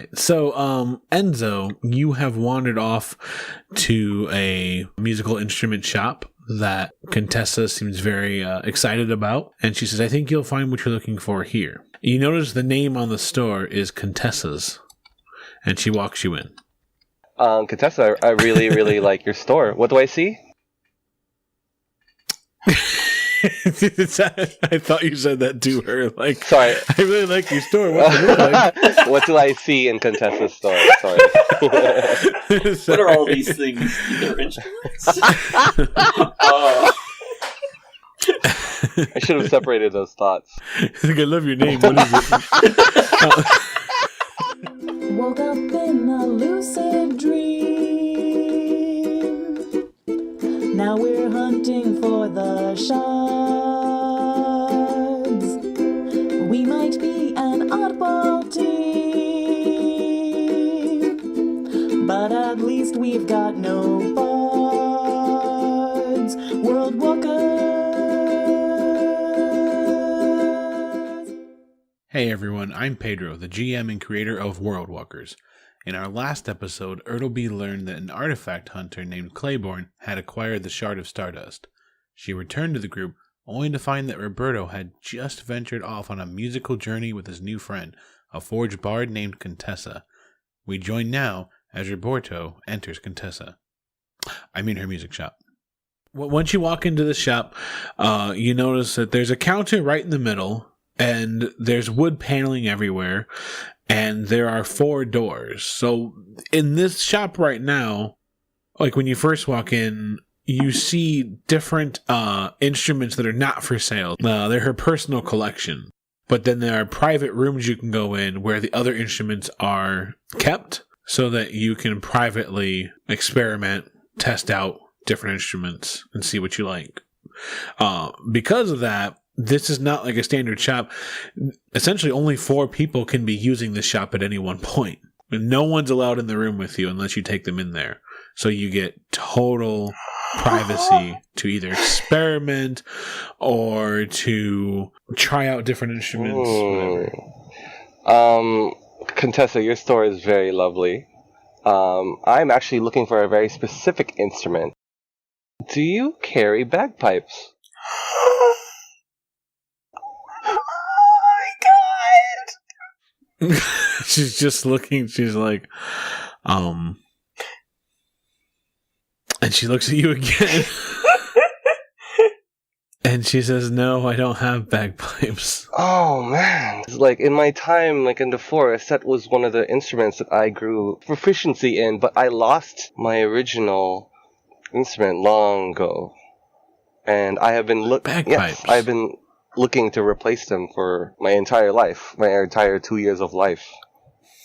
right. So, Enzo, you have wandered off to a musical instrument shop that Contessa seems very excited about. And she says, I think you'll find what you're looking for here. You notice the name on the store is Contessa's. And she walks you in. Contessa, I really, really like your store. What do I see? I thought you said that to her. Like, sorry, I really like your store. What does it look like? What do I see in Contessa's store? Sorry. What are all these things? They're instruments? I should have separated those thoughts. I love your name. What is it? Woke up in a lucid dream. Now we're hunting for the shards. We might be an oddball team, but at least we've got no bards. World Walkers. Hey everyone, I'm Pedro, the GM and creator of World Walkers. In our last episode, Ertlebee learned that an artifact hunter named Claiborne had acquired the Shard of Stardust. She returned to the group, only to find that Roborto had just ventured off on a musical journey with his new friend, a forge bard named Contessa. We join now as Roborto enters Contessa. I mean her music shop. Once you walk into the shop, you notice that there's a counter right in the middle, and there's wood paneling everywhere, and there are 4 doors. So in this shop right now, like when you first walk in, you see different instruments that are not for sale. They're her personal collection. But then there are private rooms you can go in where the other instruments are kept so that you can privately experiment, test out different instruments, and see what you like. Because of that, this is not like a standard shop. Essentially, only 4 people can be using this shop at any one point. And no one's allowed in the room with you unless you take them in there. So you get total privacy to either experiment or to try out different instruments. Whatever. Contessa, your store is very lovely. I'm actually looking for a very specific instrument. Do you carry bagpipes? She's just looking, she's like, and she looks at you again. And she says, no, I don't have bagpipes. Oh, man. It's like, in my time, like in the forest, that was one of the instruments that I grew proficiency in, but I lost my original instrument long ago. And I have been Bagpipes? Yes, I've been looking to replace them for my entire life, my entire 2 years of life.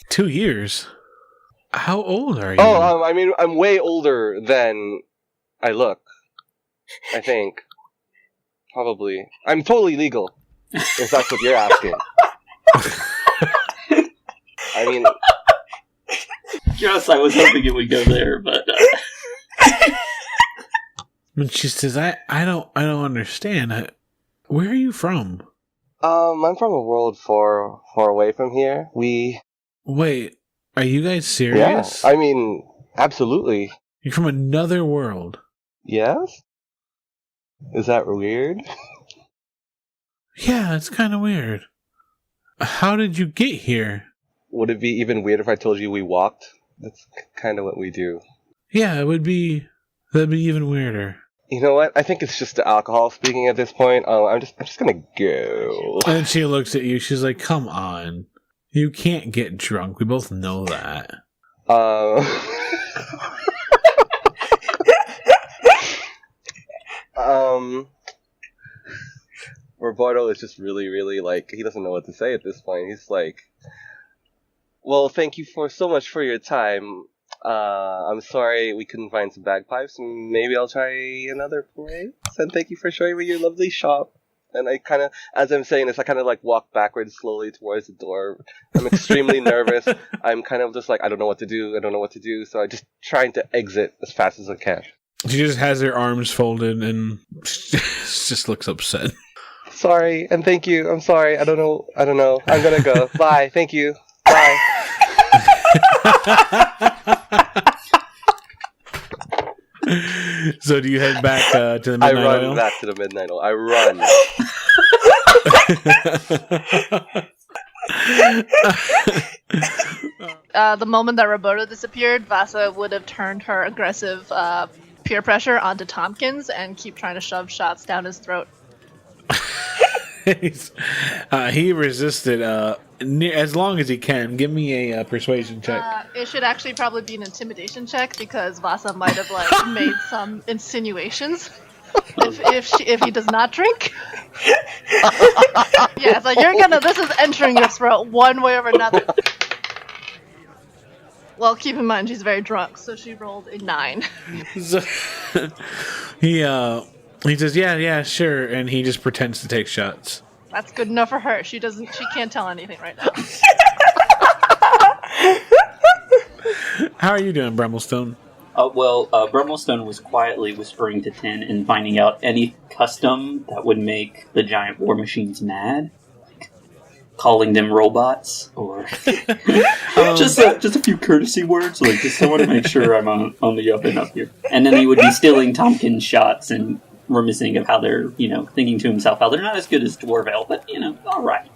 2 years? How old are you? Oh, I mean, I'm way older than I look, I think. Probably. I'm totally legal, if that's what you're asking. I mean... Just, I was hoping it would go there, but... When she says, I don't understand. Where are you from? I'm from a world far away from here. Wait, are you guys serious? Yeah, I mean, absolutely. You're from another world. Yes? Is that weird? Yeah, it's kind of weird. How did you get here? Would it be even weird if I told you we walked? That's kind of what we do. Yeah, that'd be even weirder. You know what? I think it's just the alcohol speaking at this point. I'm just gonna go. And she looks at you. She's like, "Come on, you can't get drunk. We both know that." Roborto is just really, really like, he doesn't know what to say at this point. He's like, well, thank you so much for your time. I'm sorry we couldn't find some bagpipes. Maybe I'll try another place. And thank you for showing me your lovely shop. And I kind of, as I'm saying this, I kind of like walk backwards slowly towards the door. I'm extremely nervous. I'm kind of just like, I don't know what to do. So I'm just trying to exit as fast as I can. She just has her arms folded and just looks upset. Sorry, and thank you. I'm sorry. I don't know. I'm gonna go. Bye. Thank you. Bye. So do you head back to the midnight I run oil? back to the midnight oil. I run. The moment that Roborto disappeared, Vassa would have turned her aggressive peer pressure onto Tompkins and keep trying to shove shots down his throat. He resisted as long as he can. Give me a persuasion check. It should actually probably be an intimidation check because Vassa might have made some insinuations. If he does not drink, yeah, it's like this is entering your throat one way or another. Well, keep in mind she's very drunk, so she rolled a 9. So, he says, yeah, sure, and he just pretends to take shots. That's good enough for her. She can't tell anything right now. How are you doing, Bremmelstone? Brummelstone was quietly whispering to Tin and finding out any custom that would make the giant war machines mad. Like calling them robots, or just a few courtesy words, like just I want to make sure I'm on the up and up here. And then he would be stealing Tompkins shots and reminiscing of how they're, thinking to himself how they're not as good as Dwarvel, but, all right.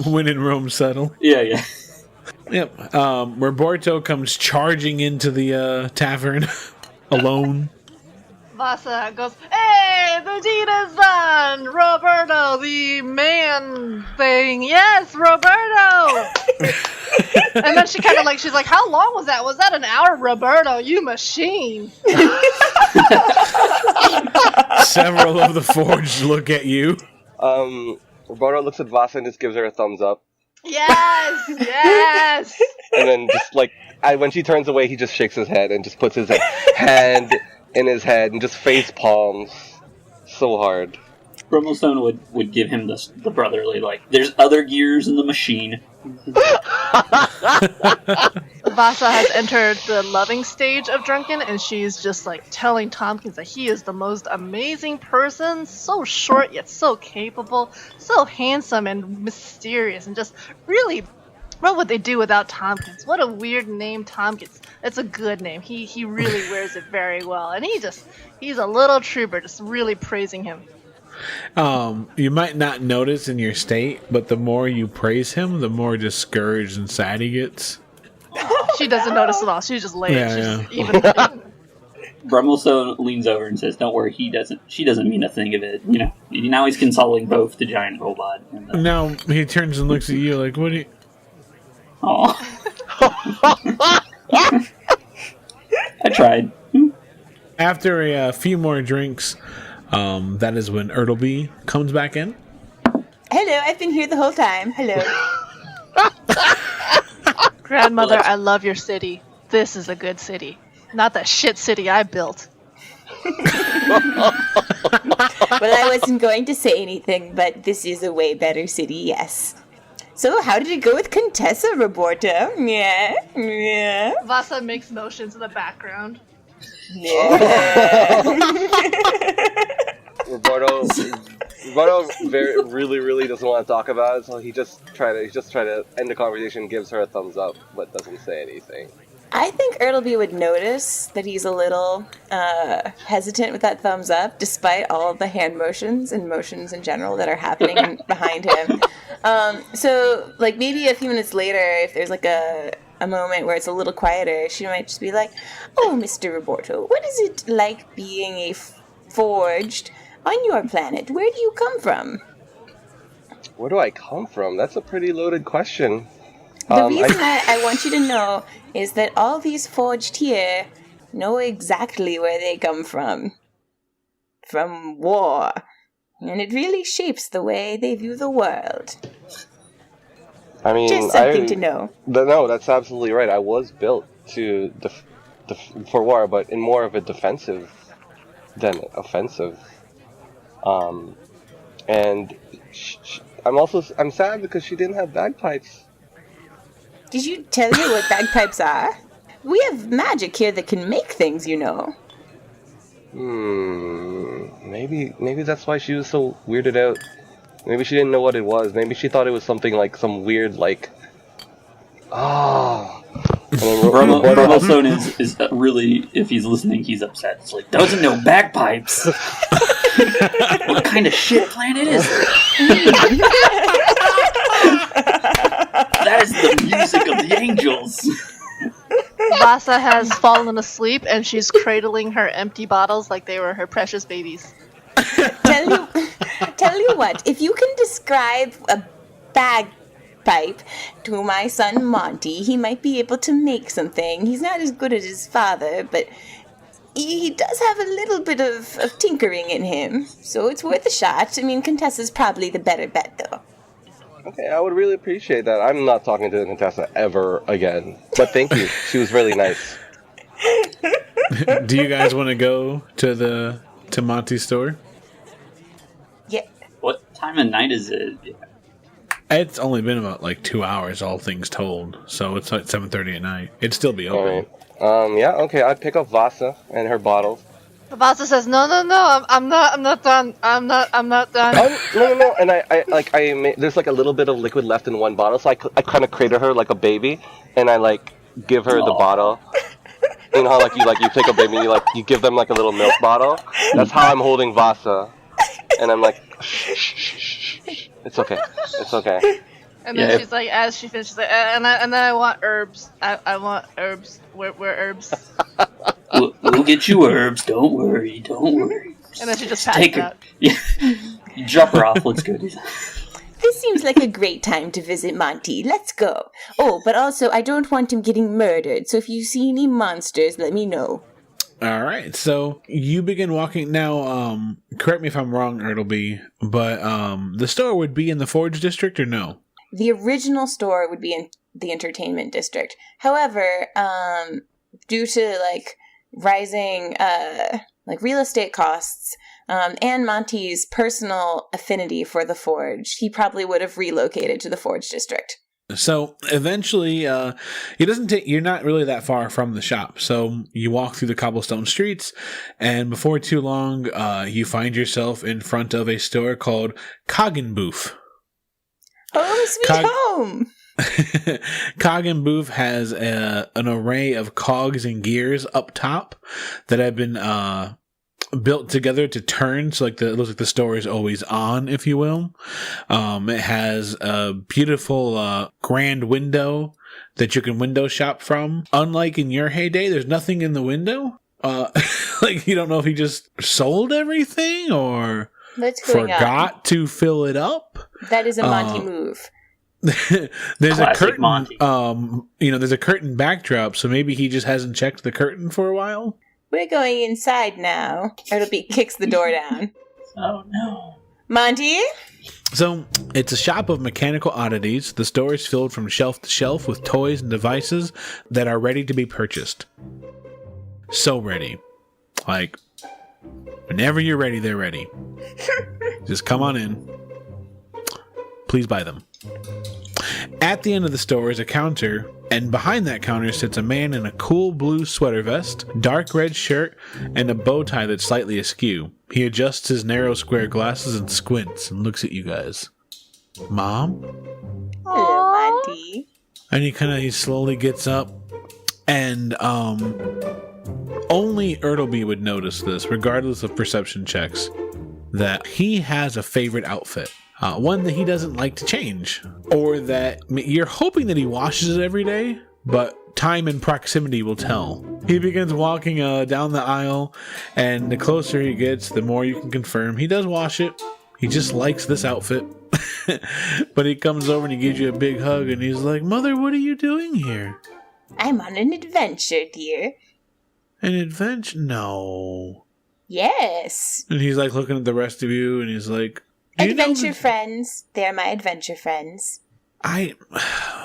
When in Rome, settle. Yeah. Yep. Roborto comes charging into the tavern alone. Vassa goes, "Hey, Vegeta's son, Roborto, the man thing. Yes, Roborto." And then she kind of she's like, "How long was that? Was that an hour, Roborto? You machine." Several of the Forged look at you. Roborto looks at Vassa and just gives her a thumbs up. Yes. And then just when she turns away, he just shakes his head and just puts his hand in his head and just face palms so hard. Brummelstone would give him the brotherly, there's other gears in the machine. Vassa has entered the loving stage of drunken, and she's just telling Tompkins that he is the most amazing person, so short yet so capable, so handsome and mysterious, and just really, what would they do without Tompkins? What a weird name, Tompkins. It's a good name. He really wears it very well, and he's a little trooper, just really praising him. You might not notice in your state, but the more you praise him, the more discouraged and sad he gets. She doesn't notice at all. She's just late. Yeah. Even. Brummelstone leans over and says, "Don't worry, she doesn't mean a thing of it. Now he's consoling both the giant robot." And now he turns and looks at you like, "What do you?" Aw. I tried. After a few more drinks, that is when Ertlebee comes back in. Hello, I've been here the whole time. Hello. Grandmother, I love your city. This is a good city. Not the shit city I built. Well, I wasn't going to say anything, but this is a way better city, yes. So, how did it go with Contessa, Roborto? Yeah. Vassa makes motions in the background. Yeah. Roborto really doesn't want to talk about it, so he just try to end the conversation, gives her a thumbs up, but doesn't say anything. I think Ertlebee would notice that he's a little hesitant with that thumbs up, despite all of the hand motions and motions in general that are happening behind him. So, maybe a few minutes later, if there's a moment where it's a little quieter, she might just be like, "Oh, Mr. Roborto, what is it like being a forged on your planet? Where do you come from?" Where do I come from? That's a pretty loaded question. The reason I want you to know is that all these forged here know exactly where they come from. From war. And it really shapes the way they view the world. I mean, just something to know. No, that's absolutely right. I was built for war, but in more of a defensive than offensive. And I'm sad because she didn't have bagpipes. Did you tell you what bagpipes are? We have magic here that can make things, Maybe that's why she was so weirded out. Maybe she didn't know what it was. Maybe she thought it was something like some weird, Oh. And then Bromostone is really, if he's listening, he's upset. It's like, doesn't know bagpipes. What kind of shit planet is that? That is the music of the angels. Vassa has fallen asleep and she's cradling her empty bottles like they were her precious babies. Tell you what, if you can describe a bagpipe to my son Monty, he might be able to make something. He's not as good as his father, but he does have a little bit of tinkering in him, so it's worth a shot. I mean, Contessa's probably the better bet, though. Okay, I would really appreciate that. I'm not talking to Contessa ever again. But thank you. She was really nice. Do you guys want to go to Monty's store? Yeah. What time of night is it? It's only been about like 2 hours, all things told. So it's like 7:30 at night. It'd still be open. All right. Yeah. Okay. I'd pick up Vassa and her bottles. Vassa says, "No, I'm not done. I'm not done." No. And there's like a little bit of liquid left in one bottle, so I kind of cradle her like a baby, and I like give her the bottle. You know how like you take a baby, and you give them like a little milk bottle. That's how I'm holding Vassa, and I'm like, shh. It's okay. And then she's like, as she finishes, like, and then I want herbs. I want herbs. Where herbs? We'll get you herbs. Don't worry. And then she just passes out. Yeah. You drop her off. Let's go do that. This seems like a great time to visit Monty. Let's go. Oh, but also, I don't want him getting murdered, so if you see any monsters, let me know. All right, so you begin walking now. Correct me if I'm wrong, Ertlebee, but the store would be in the Forge District, or no? The original store would be in the Entertainment District. However, due to rising real estate costs and Monty's personal affinity for the Forge, he probably would have relocated to the Forge District. So eventually, it doesn't take. You're not really that far from the shop. So you walk through the cobblestone streets, and before too long, you find yourself in front of a store called Cog and Booth. Home sweet home. Cog and Booth has an array of cogs and gears up top that have been built together to turn, so it looks like the store is always on, if you will. It has a beautiful grand window that you can window shop from. Unlike in your heyday, there's nothing in the window. You don't know if he just sold everything or forgot to fill it up. That is a Monty move. There's Classic a curtain. Monty. There's a curtain backdrop, so maybe he just hasn't checked the curtain for a while. We're going inside now. Ertlebee kicks the door down. Oh no. Monty? So, it's a shop of mechanical oddities. The store is filled from shelf to shelf with toys and devices that are ready to be purchased. So ready. Whenever you're ready, they're ready. Just come on in. Please buy them. At the end of the store is a counter, and behind that counter sits a man in a cool blue sweater vest, dark red shirt, and a bow tie that's slightly askew. He adjusts his narrow square glasses and squints and looks at you guys. Mom? Hello, Monty. And he slowly gets up, and only Ertlebee would notice this, regardless of perception checks, that he has a favorite outfit. One that he doesn't like to change. Or that you're hoping that he washes it every day, but time and proximity will tell. He begins walking down the aisle, and the closer he gets, the more you can confirm he does wash it. He just likes this outfit. But he comes over and he gives you a big hug, and he's like, "Mother, what are you doing here?" I'm on an adventure, dear. An adventure? No. Yes. And he's looking at the rest of you, and he's like, adventure friends. They're my adventure friends. I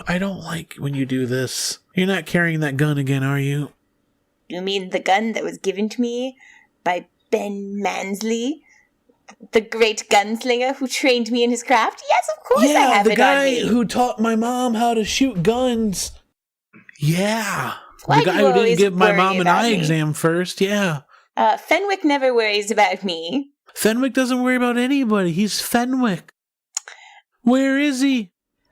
don't like when you do this. You're not carrying that gun again, are you? You mean the gun that was given to me by Ben Mansley? The great gunslinger who trained me in his craft? Yes, of course I have it on me. Yeah, the guy who taught my mom how to shoot guns. Yeah. Why the guy who didn't give my mom an eye exam first, yeah. Fenwick never worries about me. Fenwick doesn't worry about anybody. He's Fenwick. Where is he?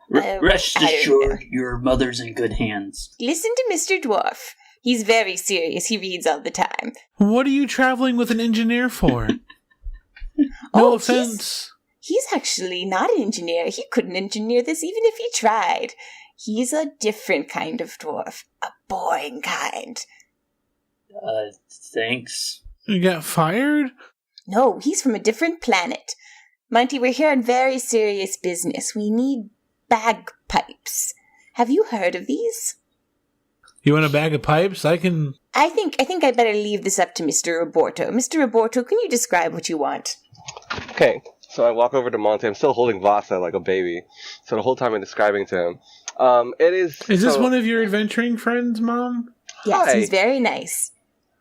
Rest I don't assured, your mother's in good hands. Listen to Mr. Dwarf. He's very serious. He reads all the time. What are you traveling with an engineer for? No Oh, offense. He's actually not an engineer. He couldn't engineer this even if he tried. He's a different kind of dwarf. A boring kind. Thanks. You got fired? No, he's from a different planet. Monty, we're here on very serious business. We need bagpipes. Have you heard of these? You want a bag of pipes? I can... I think I better leave this up to Mr. Roborto. Mr. Roborto, can you describe what you want? Okay, so I walk over to Monty. I'm still holding Vassa like a baby. So the whole time I'm describing to him. It is... Is this one of your adventuring friends, Mom? Yes, Hi. he's very nice.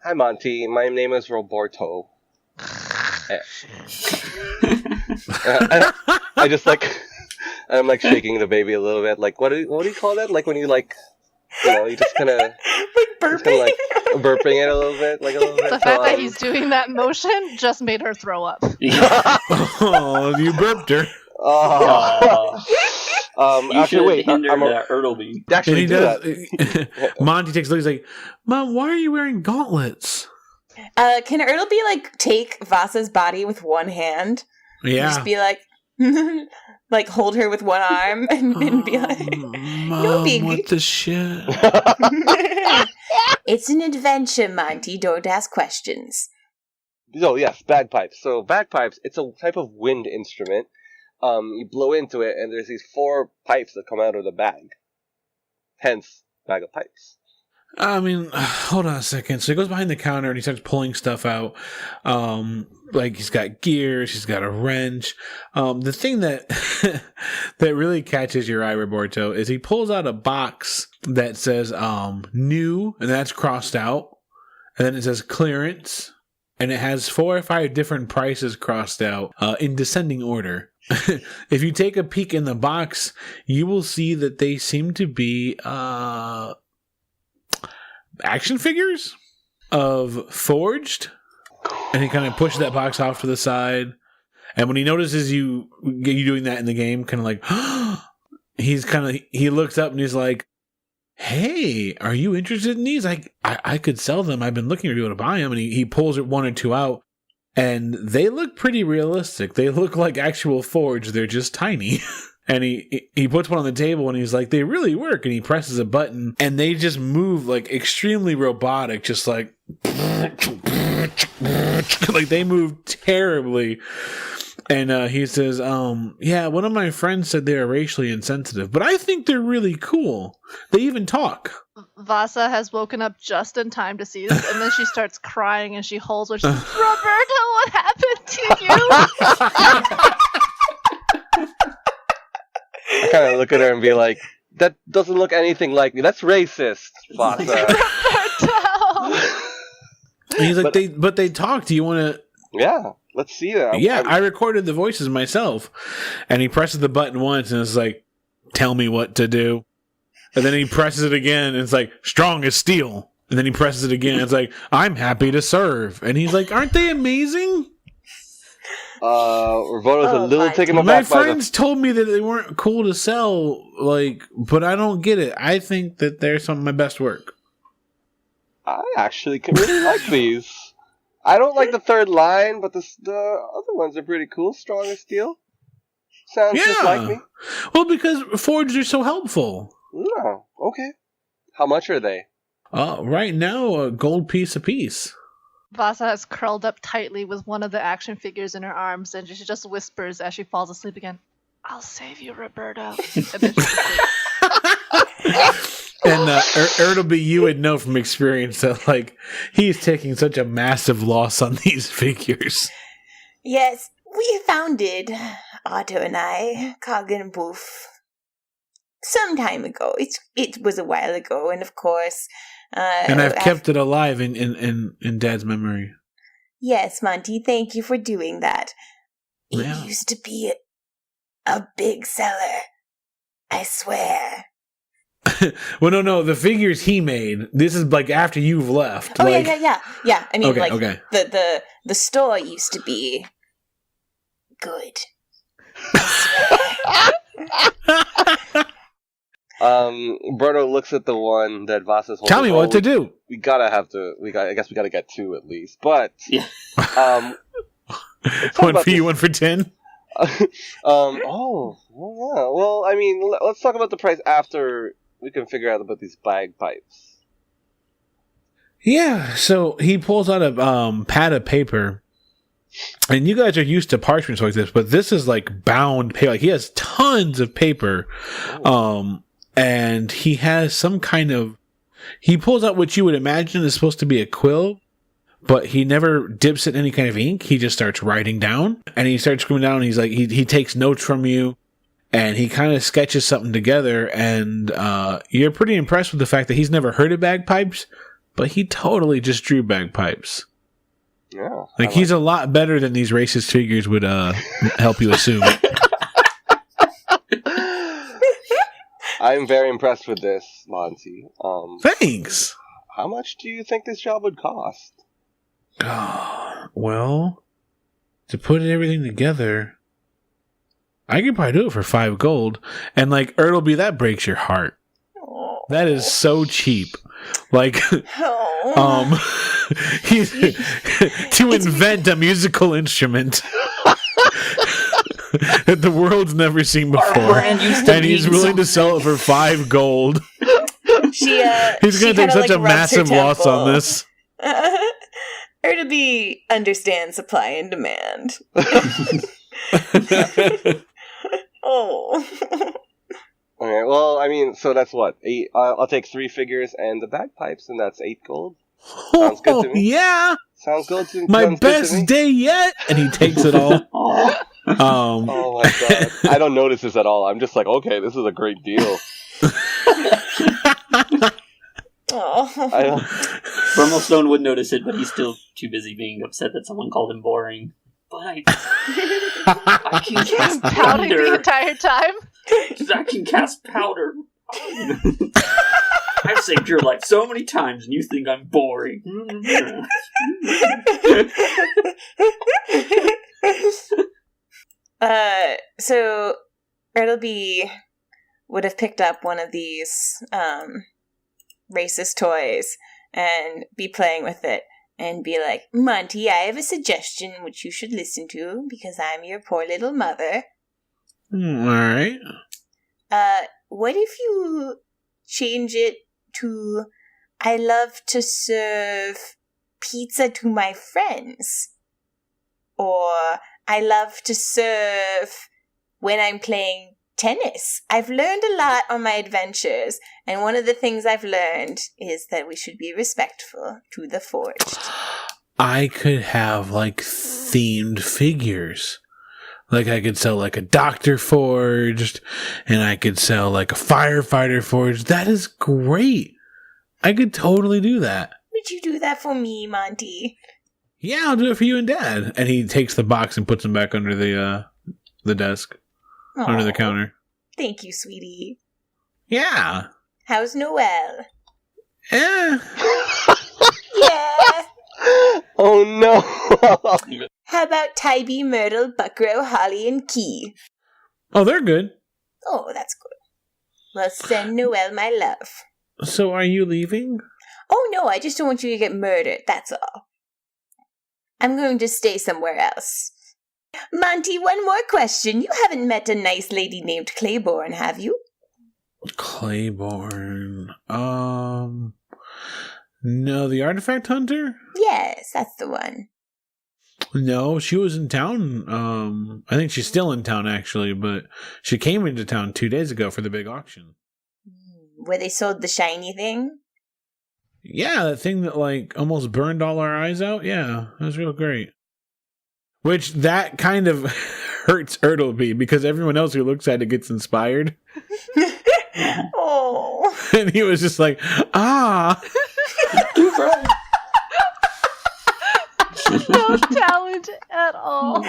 Hi, Monty. My name is Roborto. I just like... I'm like shaking the baby a little bit. Like, what do you call that? Like when you like... you just kind of... Like burping? Like burping it a little bit. Like a little bit. The fact that he's doing that motion just made her throw up. Oh, you burped her. Oh. You Actually, should wait. hinder I'm Ertlebee. And actually he do does... that. Monty takes a look. He's like, Mom, why are you wearing gauntlets? Can Ertlebee, like, take Vassa's body with one hand? Yeah. Just be like... like, hold her with one arm and be like... Mom, big- what the shit? It's an adventure, Monty. Don't ask questions. So yes, bagpipes. So bagpipes, it's a type of wind instrument. You blow into it, and there's these 4 pipes that come out of the bag. Hence, bag of pipes. I mean, hold on a second. So he goes behind the counter and he starts pulling stuff out. Like he's got gears, he's got a wrench. The thing that that really catches your eye, Roborto, is he pulls out a box that says new, and that's crossed out. And then it says clearance, and it has 4 or 5 different prices crossed out in descending order. If you take a peek in the box, you will see that they seem to be action figures of Forged, and he kind of pushes that box off to the side, and when he notices you doing that in the game, kind of like he looks up and he's like, hey, are you interested in these? I could sell them. I've been looking for people to buy them. And he pulls 1 or 2 out, and they look pretty realistic. They look like actual Forged. They're just tiny. And he puts one on the table and he's like, they really work. And he presses a button and they just move like extremely robotic, just like, like they move terribly. And he says, yeah, one of my friends said they're racially insensitive, but I think they're really cool. They even talk. Vassa has woken up just in time to see this, and then she starts crying and she holds her. She's like, Roberto, what happened to you? I kind of look at her and be like, that doesn't look anything like me. That's racist, Vassa. Roberto! And he's like, but they talk. Do you want to? Yeah, let's see that. Yeah, I recorded the voices myself. And he presses the button once and it's like, tell me what to do. And then he presses it again and it's like, strong as steel. And then he presses it again and it's like, I'm happy to serve. And he's like, aren't they amazing? Roboto's a little taken My aback by friends told me that they weren't cool to sell, but I don't get it. I think that they're some of my best work. I actually can really like these. I don't like the third line, but the other ones are pretty cool. Strong as steel. Sounds just like me. Well, because Forged are so helpful. No, okay. How much are they? Right now, a gold piece apiece. Vassa has curled up tightly with one of the action figures in her arms, and she just whispers as she falls asleep again, I'll save you, Roberto. And then she's asleep. And Ertlebee, you would know from experience that, like, he's taking such a massive loss on these figures. Yes, we founded, Otto and I, Cog and Boof, some time ago. It was a while ago, and of course... and I've kept it alive in Dad's memory. Yes, Monty, thank you for doing that. It used to be a big seller. I swear. Well, no, the figures he made. This is like after you've left. Oh, like, yeah. I mean, okay. The store used to be good. I swear. Roborto looks at the one that Vassa's holding. Tell me what to do. I guess we gotta get 2 at least. But Yeah. let's talk One about for you, this. one for 10. Oh, well, yeah. Well, I mean, let's talk about the price after we can figure out about these bagpipes. Yeah, so he pulls out a pad of paper, and you guys are used to parchments like this, but this is like bound paper. Like he has tons of paper, and he has some kind of. He pulls out what you would imagine is supposed to be a quill, but he never dips in any kind of ink. He just starts writing down, and he starts going down. And he's like, he takes notes from you, and he kind of sketches something together. And you're pretty impressed with the fact that he's never heard of bagpipes, but he totally just drew bagpipes. Yeah. Like he's a lot better than these racist figures would help you assume. I'm very impressed with this, Monty. Thanks. How much do you think this job would cost? Well, to put everything together, I could probably do it for 5 gold. And like Ertlebee, that breaks your heart. That is so cheap. Like, he's to invent a musical instrument that the world's never seen before, and he's willing to sell it for 5 gold. He's going to take such a massive loss on this. Ertlebee understands supply and demand. Oh. Okay, well, I mean, so that's what? 8. I'll take 3 figures and the bagpipes, and that's 8 gold. Sounds good to me. Yeah. Sounds good to me. My best day yet, and he takes it all. Oh my god! I don't notice this at all. I'm just like, okay, this is a great deal. Brummelstone would notice it, but he's still too busy being upset that someone called him boring. But I can cast Pouting the powder. entire time. I can cast powder. I've saved your life so many times, and you think I'm boring. So Ertlebee would have picked up one of these racist toys and be playing with it and be like, Monty, I have a suggestion which you should listen to because I'm your poor little mother. Alright. What if you change it to, I love to serve pizza to my friends? Or, I love to serve when I'm playing tennis. I've learned a lot on my adventures, and one of the things I've learned is that we should be respectful to the forged. I could have, like, themed figures. Like, I could sell, like, a doctor forged, and I could sell, like, a firefighter forged. That is great. I could totally do that. Would you do that for me, Monty? Yeah, I'll do it for you and Dad. And he takes the box and puts them back under the desk, under the counter. Thank you, sweetie. Yeah. How's Noelle? Yeah. Yeah. Oh no! How about Tybee, Myrtle, Buckrow, Holly, and Key? Oh, they're good. Oh, that's good. Well, send Noelle my love. So are you leaving? Oh no, I just don't want you to get murdered, that's all. I'm going to stay somewhere else. Monty, one more question. You haven't met a nice lady named Claiborne, have you? Claiborne. No, the artifact hunter? Yes, that's the one. No, she was in town. I think she's still in town, actually, but she came into town 2 days ago for the big auction. Where they sold the shiny thing? Yeah, that thing that, like, almost burned all our eyes out. Yeah, that was real great. Which, that kind of hurts Ertlebee, because everyone else who looks at it gets inspired. Oh. And he was just like, ah. No talent at all.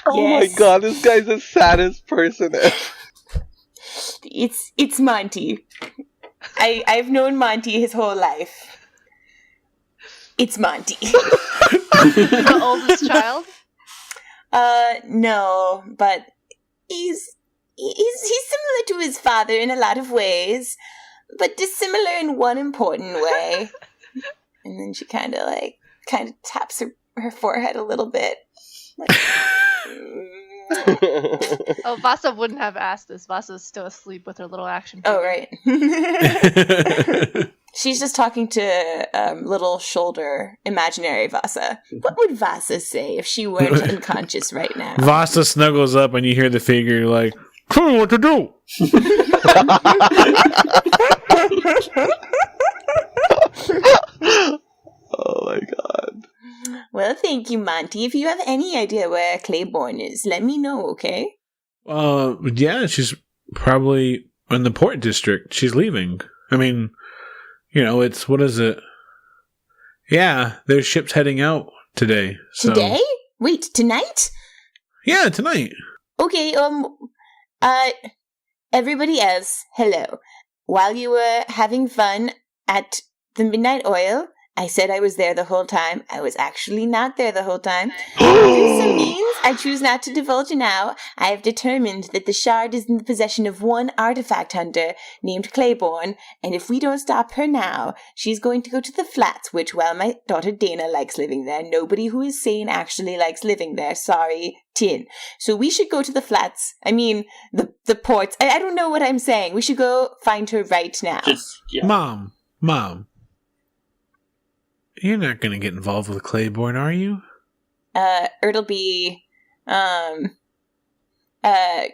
Oh my god, this guy's the saddest person ever. It's Monty. I've known Monty his whole life. It's Monty. The oldest child? No, but he's he's similar to his father in a lot of ways, but dissimilar in one important way. And then she kind of taps her forehead a little bit. Like, Oh, Vassa wouldn't have asked this. Vassa's still asleep with her little action oh, figure. right. She's just talking to little shoulder imaginary Vassa. What would Vassa say if she weren't unconscious right now? Vassa snuggles up and you hear the figure like, tell me what to do. Oh my god. Well, thank you, Monty. If you have any idea where Claiborne is, let me know, okay? Yeah, she's probably in the port district. She's leaving. I mean, what is it? Yeah, there's ships heading out today. So. Today? Wait, tonight? Yeah, tonight. Okay, everybody else, hello. While you were having fun at the Midnight Oil, I said I was there the whole time. I was actually not there the whole time. Through some means I choose not to divulge now, I have determined that the shard is in the possession of one artifact hunter named Claiborne, and if we don't stop her now, she's going to go to the flats, which, well, my daughter Dana likes living there. Nobody who is sane actually likes living there. Sorry, Tin. So we should go to the flats. I mean, the ports. I don't know what I'm saying. We should go find her right now. Mom. You're not going to get involved with Claiborne, are you? Ertlebee,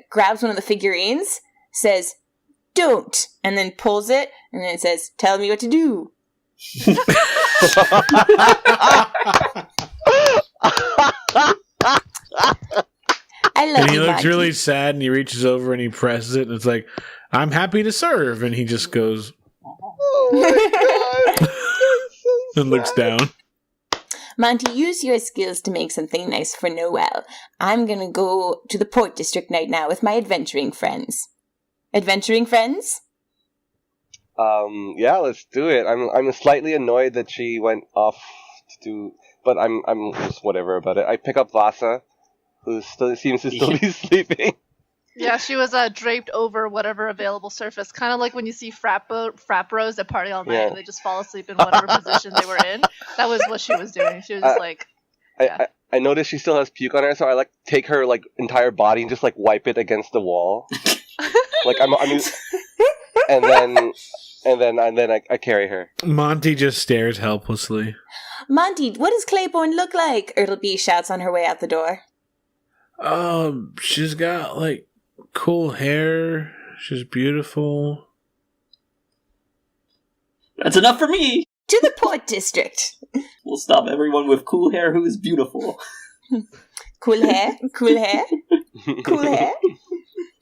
grabs one of the figurines, says, "Don't," and then pulls it, and then it says, "Tell me what to do." I love and he you, looks Monty. really sad, and he reaches over and he presses it, and it's like, "I'm happy to serve," and he just goes, Oh my god. and looks down. Monty, use your skills to make something nice for Noelle. I'm gonna go to the port district right now with my adventuring friends. Adventuring friends? Yeah, let's do it. I'm slightly annoyed that she went off to do, but I'm just whatever about it. I pick up Vassa, who seems to still be sleeping. Yeah, she was draped over whatever available surface, kind of like when you see frat bros that party all night and they just fall asleep in whatever position they were in. That was what she was doing. She was just I noticed she still has puke on her, so I take her entire body and just wipe it against the wall. And then I carry her. Monty just stares helplessly. Monty, what does Claiborne look like? Ertlebee shouts on her way out the door. She's got cool hair. She's beautiful. That's enough for me! To the port district. We'll stop everyone with cool hair who is beautiful. Cool hair? Cool hair? Cool hair?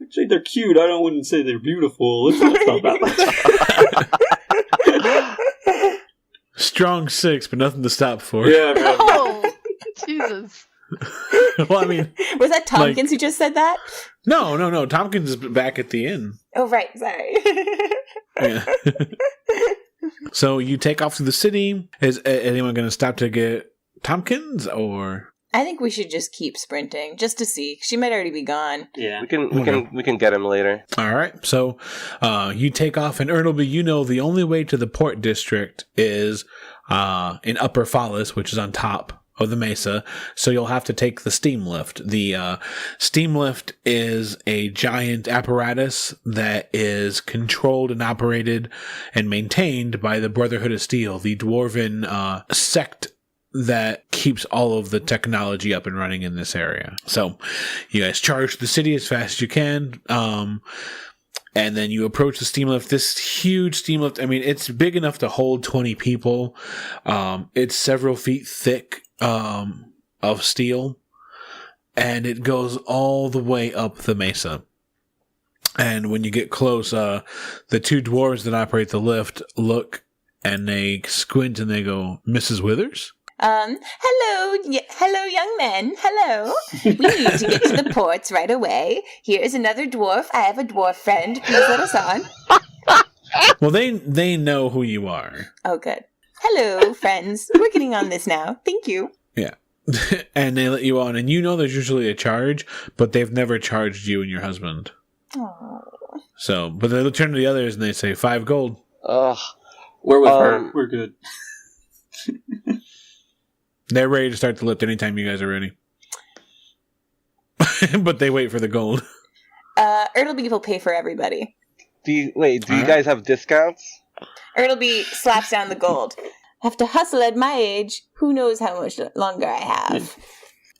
Actually, they're cute. I wouldn't say they're beautiful. Let's not stop that. Strong 6, but nothing to stop for. Yeah, man. Oh, Jesus. Well, I mean... Was that Tompkins who just said that? No. Tompkins is back at the inn. Oh, right. Sorry. Yeah. So you take off to the city. Is anyone going to stop to get Tompkins, or... I think we should just keep sprinting, just to see. She might already be gone. Yeah. We can get him later. All right. So you take off, and Ertlebee, the only way to the port district is in Upper Fallis, which is on top of the mesa. So you'll have to take the steam lift. The steam lift is a giant apparatus that is controlled and operated and maintained by the Brotherhood of Steel, the dwarven sect that keeps all of the technology up and running in this area. So you guys charge the city as fast as you can, and then you approach the steam lift. This huge steam lift, I mean, it's big enough to hold 20 people. It's several feet thick of steel, and it goes all the way up the mesa. And when you get close, the two dwarves that operate the lift look, and they squint, and they go, "Mrs. Withers?" Hello, young men. Hello. We need to get to the ports right away. Here is another dwarf. I have a dwarf friend. Please let us on. Well, they know who you are. Oh, good. Hello, friends. We're getting on this now. Thank you. Yeah. And they let you on, and there's usually a charge, but they've never charged you and your husband. Oh. So, but they turn to the others and they say 5 gold. Ugh. We're with her. We're good. They're ready to start the lift anytime you guys are ready. But they wait for the gold. Ertlebee will pay for everybody. Do you guys have discounts? Ertlebee slaps down the gold. Have to hustle at my age. Who knows how much longer I have?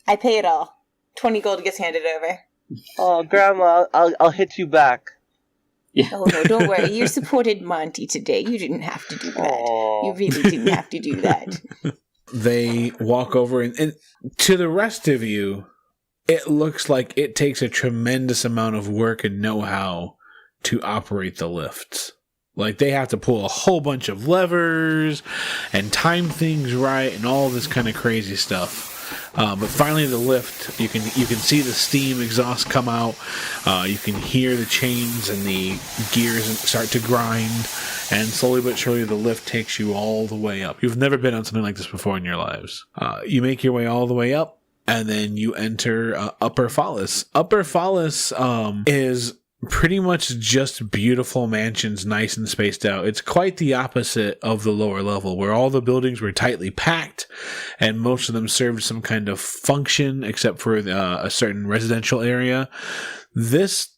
I pay it all. 20 gold gets handed over. Oh, Grandma, I'll hit you back. Yeah. Oh, no, don't worry. You supported Monty today. You didn't have to do that. Aww. You really didn't have to do that. They walk over, and to the rest of you, it looks like it takes a tremendous amount of work and know-how to operate the lifts. Like, they have to pull a whole bunch of levers and time things right and all this kind of crazy stuff. But finally the lift, you can see the steam exhaust come out. You can hear the chains and the gears start to grind. And slowly but surely the lift takes you all the way up. You've never been on something like this before in your lives. You make your way all the way up. And then you enter Upper Fallis. Upper Fallis is pretty much just beautiful mansions, nice and spaced out. It's quite the opposite of the lower level, where all the buildings were tightly packed, and most of them served some kind of function, except for a certain residential area. This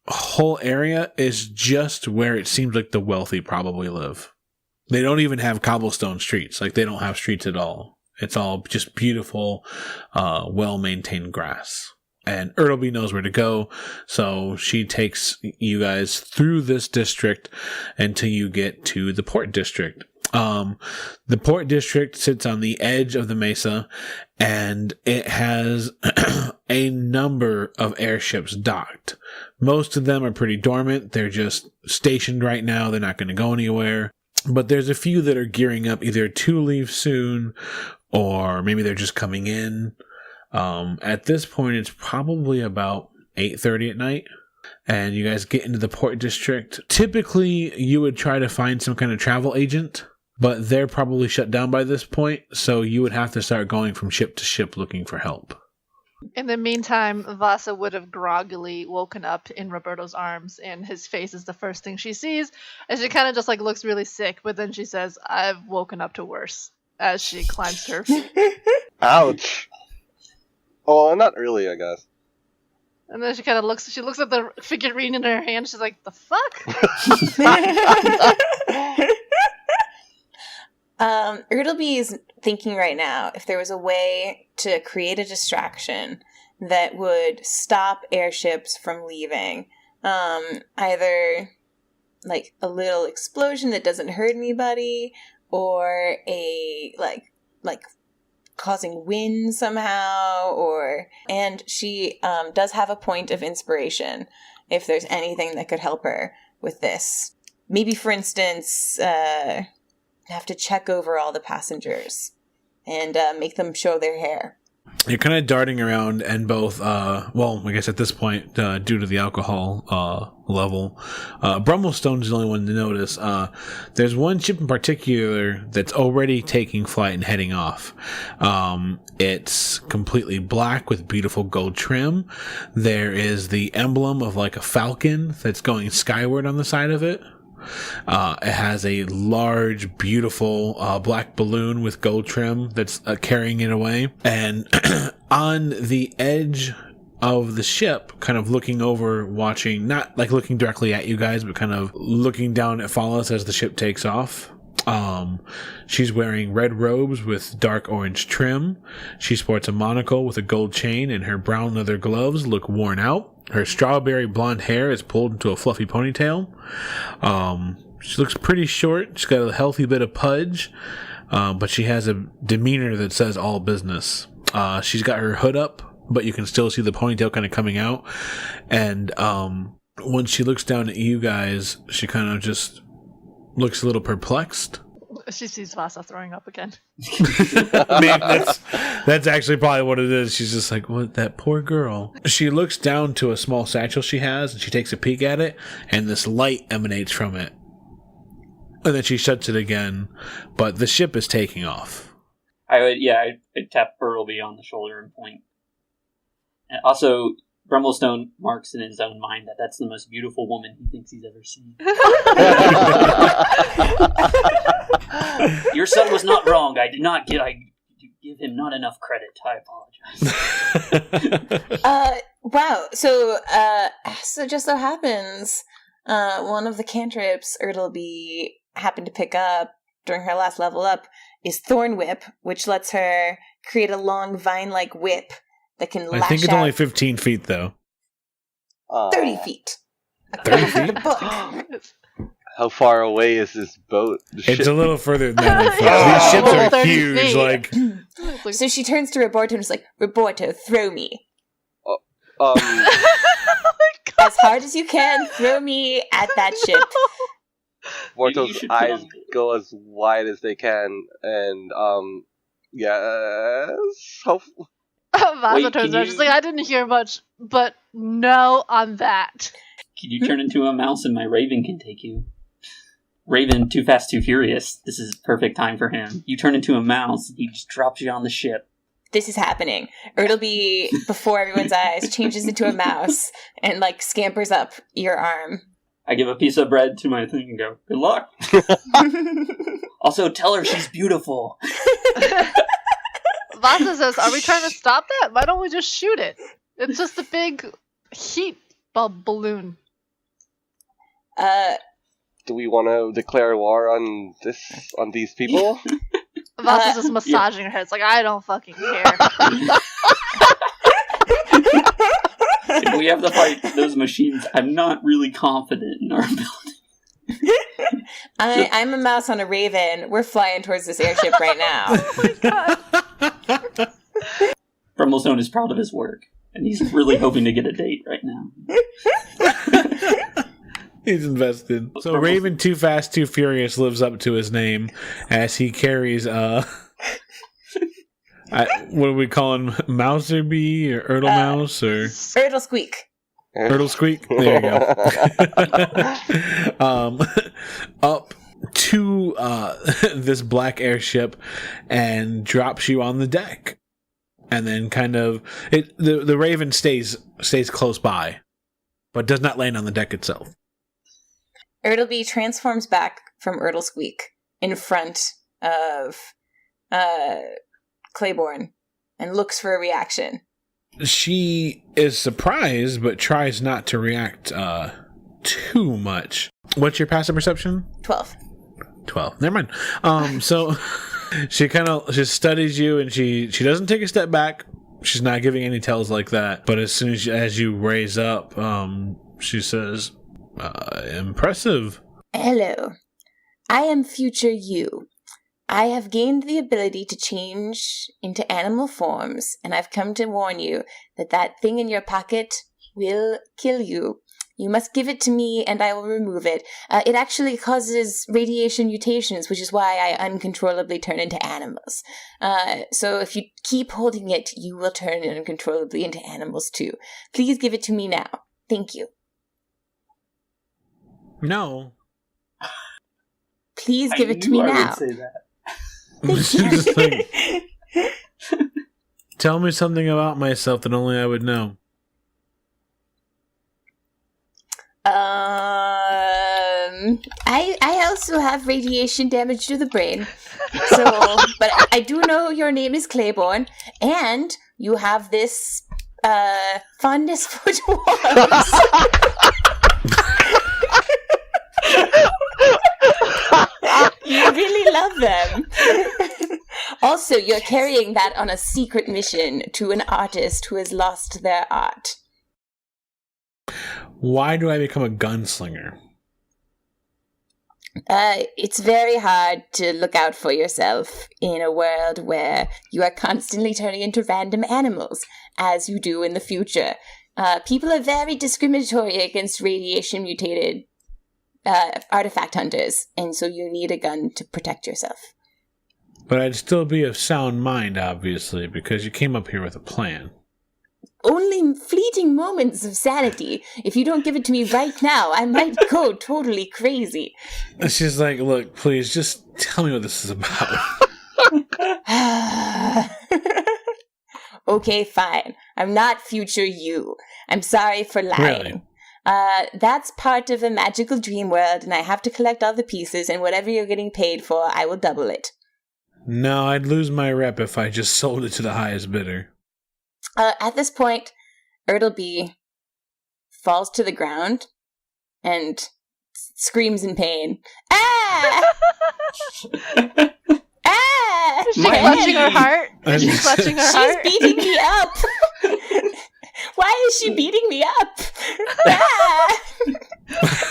whole area is just where it seems like the wealthy probably live. They don't even have cobblestone streets. Like, they don't have streets at all. It's all just beautiful, well-maintained grass. And Ertlebee knows where to go, so she takes you guys through this district until you get to the Port District. The Port District sits on the edge of the mesa, and it has a number of airships docked. Most of them are pretty dormant. They're just stationed right now. They're not going to go anywhere. But there's a few that are gearing up either to leave soon, or maybe they're just coming in. At this point, it's probably about 8:30 at night, and you guys get into the Port District. Typically, you would try to find some kind of travel agent, but they're probably shut down by this point, so you would have to start going from ship to ship looking for help. In the meantime, Vassa would have groggily woken up in Roberto's arms, and his face is the first thing she sees, and she kind of just looks really sick, but then she says, "I've woken up to worse," as she climbs to her feet. Ouch. Oh, not really, I guess. And then she kind of looks at the figurine in her hand, she's like, "The fuck?" Ertlebee is thinking right now if there was a way to create a distraction that would stop airships from leaving. Either like a little explosion that doesn't hurt anybody, or a like causing wind somehow, and she does have a point of inspiration if there's anything that could help her with this. Maybe, for instance, have to check over all the passengers and make them show their hair. You're kind of darting around, and both, well, I guess at this point, due to the alcohol level, Brummelstone's the only one to notice. There's one ship in particular that's already taking flight and heading off. It's completely black with beautiful gold trim. There is the emblem of like a falcon that's going skyward on the side of it. It has a large, beautiful black balloon with gold trim that's carrying it away. And on the edge of the ship, kind of looking over, watching, not like looking directly at you guys, but kind of looking down at Fallis as the ship takes off. She's wearing red robes with dark orange trim. She sports a monocle with a gold chain, and her brown leather gloves look worn out. Her strawberry blonde hair is pulled into a fluffy ponytail. She looks pretty short. She's got a healthy bit of pudge, but she has a demeanor that says all business. She's got her hood up, but you can still see the ponytail kind of coming out. And when she looks down at you guys, she kind of just looks a little perplexed. She sees Vassa throwing up again. I mean, that's actually probably what it is. She's just like, what, that poor girl. She looks down to a small satchel she has, and she takes a peek at it, and this light emanates from it. And then she shuts it again, but the ship is taking off. I'd tap Ertlebee on the shoulder and point. And also, Brummelstone marks in his own mind that that's the most beautiful woman he thinks he's ever seen. Your son was not wrong. I give him not enough credit. I apologize. Wow. So just so happens, one of the cantrips Ertlebee happened to pick up during her last level up is Thorn Whip, which lets her create a long vine-like whip that can lash out. I think it's only 15 feet, though. 30 feet. 30 feet? The book. How far away is this boat? It's a little further than that. These ships are 30 huge. feet. Like, So she turns to Roborto and is like, Roborto, throw me. As hard as you can, throw me at that ship. Morto's eyes go as wide as they can, and yes. Vassa turns around. She's like, I didn't hear much, but no on that. Can you turn into a mouse and my Raven can take you? Raven, too fast, too furious. This is perfect time for him. You turn into a mouse, he just drops you on the ship. This is happening. Ertlebee, before everyone's eyes, changes into a mouse and, like, scampers up your arm. I give a piece of bread to my thing and go, good luck. Also, tell her she's beautiful. Vassa says, are we trying to stop that? Why don't we just shoot it? It's just a big heat bulb balloon. Do we want to declare war on these people? Vassa's just massaging her head. It's like, I don't fucking care. If we have to fight those machines, I'm not really confident in our ability. I'm a mouse on a raven. We're flying towards this airship right now. Oh my god. Brummelstone is proud of his work, and he's really hoping to get a date right now. he's invested. So Raven Too Fast, Too Furious lives up to his name as he carries, what do we call him? Mouserbee or Ertlemouse or Ertle Squeak. Ertle Squeak? There you go. Up to this black airship and drops you on the deck. And then kind of the Raven stays close by, but does not land on the deck itself. Ertlebee transforms back from Ertle Squeak in front of Claiborne and looks for a reaction. She is surprised, but tries not to react too much. What's your passive perception? 12. Never mind. So she kind of just studies you, and she doesn't take a step back. She's not giving any tells like that. But as soon as you raise up, she says, "Impressive." Hello, I am future you. I have gained the ability to change into animal forms, and I've come to warn you that that thing in your pocket will kill you. You must give it to me, and I will remove it. It actually causes radiation mutations, which is why I uncontrollably turn into animals. So if you keep holding it, you will turn uncontrollably into animals too. Please give it to me now. Thank you. No. Please give it to me now. Would say that. Just like, tell me something about myself that only I would know. I also have radiation damage to the brain. So, but I do know your name is Claiborne, and you have this fondness for dwarves. You really love them. Also, you're carrying that on a secret mission to an artist who has lost their art. Why do I become a gunslinger? It's very hard to look out for yourself in a world where you are constantly turning into random animals, as you do in the future. People are very discriminatory against radiation-mutated artifact hunters, and so you need a gun to protect yourself. But I'd still be of sound mind, obviously, because you came up here with a plan. Only fleeting moments of sanity. If you don't give it to me right now, I might go totally crazy. She's like, look, please, just tell me what this is about. Okay, fine. I'm not future you. I'm sorry for lying. Really? That's part of a magical dream world, and I have to collect all the pieces, and whatever you're getting paid for, I will double it. No, I'd lose my rep if I just sold it to the highest bidder. At this point, Ertlebee falls to the ground and screams in pain. Ah! Ah! Is she clutching her heart? Is she She's clutching her She's heart? beating me up! Why is she beating me up? Ah!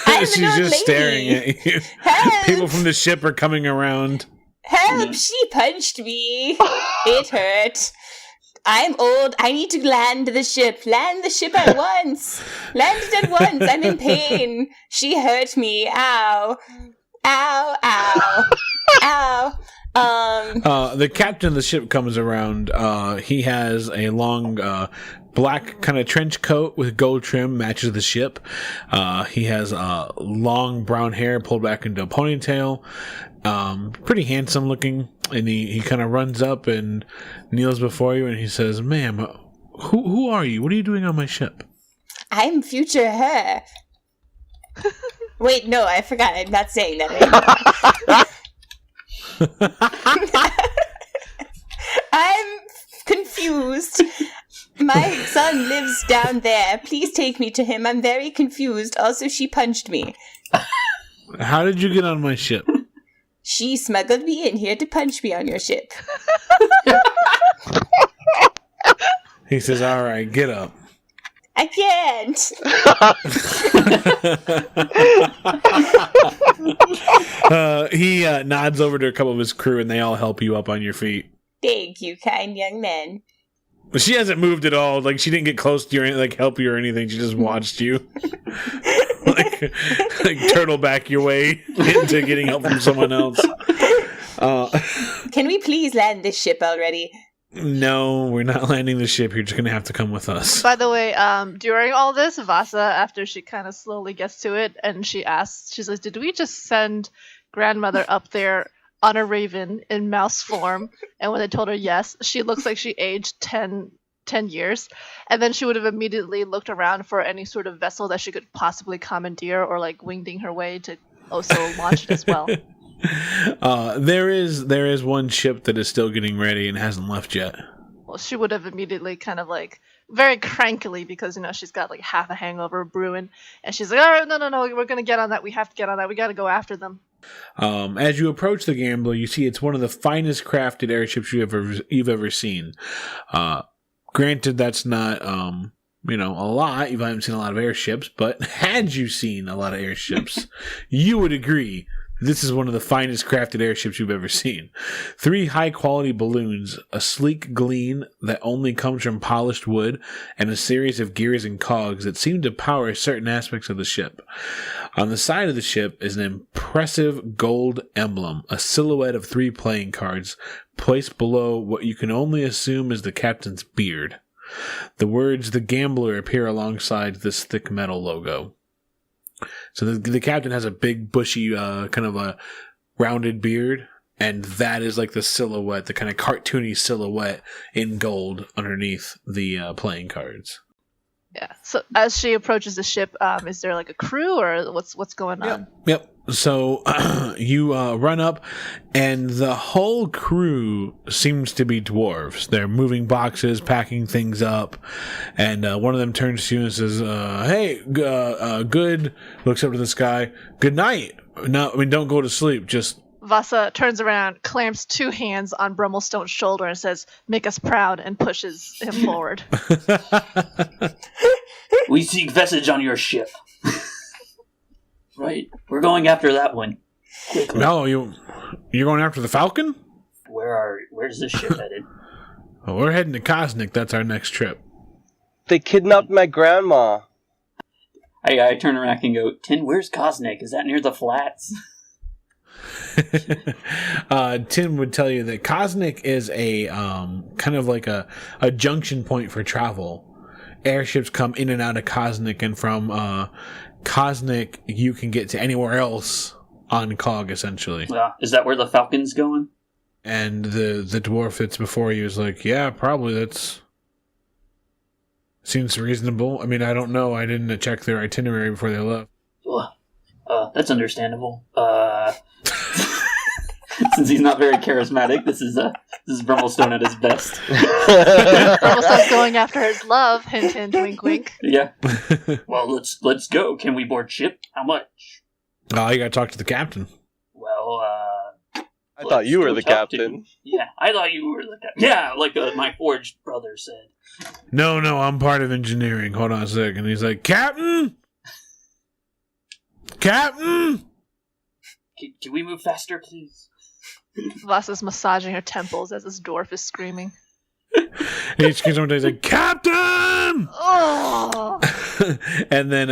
I'm an She's old just lady. staring at you. Help! People from the ship are coming around. Help! She punched me. It hurt. I'm old. I need to land the ship. Land the ship at once. Land it at once. I'm in pain. She hurt me. Ow. Ow. Ow. Ow. The captain of the ship comes around. He has a long black kind of trench coat with gold trim, matches the ship. He has long brown hair pulled back into a ponytail. Pretty handsome looking. And he kind of runs up and kneels before you and he says, "Ma'am, who are you? What are you doing on my ship?" I'm future her. Wait, no, I forgot. I'm not saying that anymore. I'm confused. My son lives down there. Please take me to him. I'm very confused. Also, she punched me. How did you get on my ship? She smuggled me in here to punch me on your ship. He says, "All right, get up." I can't. He nods over to a couple of his crew and they all help you up on your feet. Thank you, kind young man. But she hasn't moved at all. Like, she didn't get close to you or like help you or anything. She just watched you. like turtle back your way into getting help from someone else. Can we please land this ship already? No, we're not landing the ship. You're just going to have to come with us. By the way, during all this, Vassa, after she kind of slowly gets to it, and she says, "Did we just send grandmother up there on a raven in mouse form?" And when they told her yes, she looks like she aged 10 years. And then she would have immediately looked around for any sort of vessel that she could possibly commandeer or like wingding her way to also launch it as well. There is one ship that is still getting ready and hasn't left yet. Well, she would have immediately kind of like very crankily, because she's got like half a hangover brewing, and she's like, "All right, no, we're gonna get on that. We have to get on that. We got to go after them." As you approach the Gambler, you see it's one of the finest crafted airships you've ever seen. Granted, that's not a lot. You haven't seen a lot of airships, but had you seen a lot of airships, you would agree this is one of the finest crafted airships you've ever seen. 3 high-quality balloons, a sleek gleam that only comes from polished wood, and a series of gears and cogs that seem to power certain aspects of the ship. On the side of the ship is an impressive gold emblem, a silhouette of 3 playing cards, placed below what you can only assume is the captain's beard. The words "The Gambler" appear alongside this thick metal logo. So the captain has a big, bushy, kind of a rounded beard, and that is like the silhouette, the kind of cartoony silhouette in gold underneath the playing cards. Yeah. So as she approaches the ship, is there like a crew or what's going on? Yep. So you run up, and the whole crew seems to be dwarves. They're moving boxes, packing things up, and one of them turns to you and says, "Hey, good." Looks up to the sky. "Good night. No, don't go to sleep. Just." Vassa turns around, clamps 2 hands on Brummelstone's shoulder, and says, "Make us proud," and pushes him forward. We seek vestige on your ship. Right, we're going after that one. Quickly. No, you're going after the Falcon? Where's this ship headed? Well, we're heading to Cosnick. That's our next trip. They kidnapped my grandma. I turn around and go, Tin, where's Cosnick? Is that near the flats? Tim would tell you that Cosnick is a kind of like a junction point for travel. Airships come in and out of Cosnick, and from Cosnick you can get to anywhere else on Cog, essentially. Is that where the Falcon's going? And the dwarf that's before you is like, "Yeah, probably that's Seems reasonable. I mean, I don't know. I didn't check their itinerary before they left. Well, that's understandable. Since he's not very charismatic, this is Brummelstone at his best. Brummelstone's going after his love. Hint, hint, wink, wink. Yeah. Well, let's go. Can we board ship? How much? Oh, you gotta talk to the captain. Well, I thought you were the captain. Yeah, I thought you were the captain. Yeah, like my forged brother said. No, I'm part of engineering. Hold on a second. He's like, Captain! Captain! Can we move faster, please? Vassa's massaging her temples as this dwarf is screaming. He's like, Captain! Oh! And then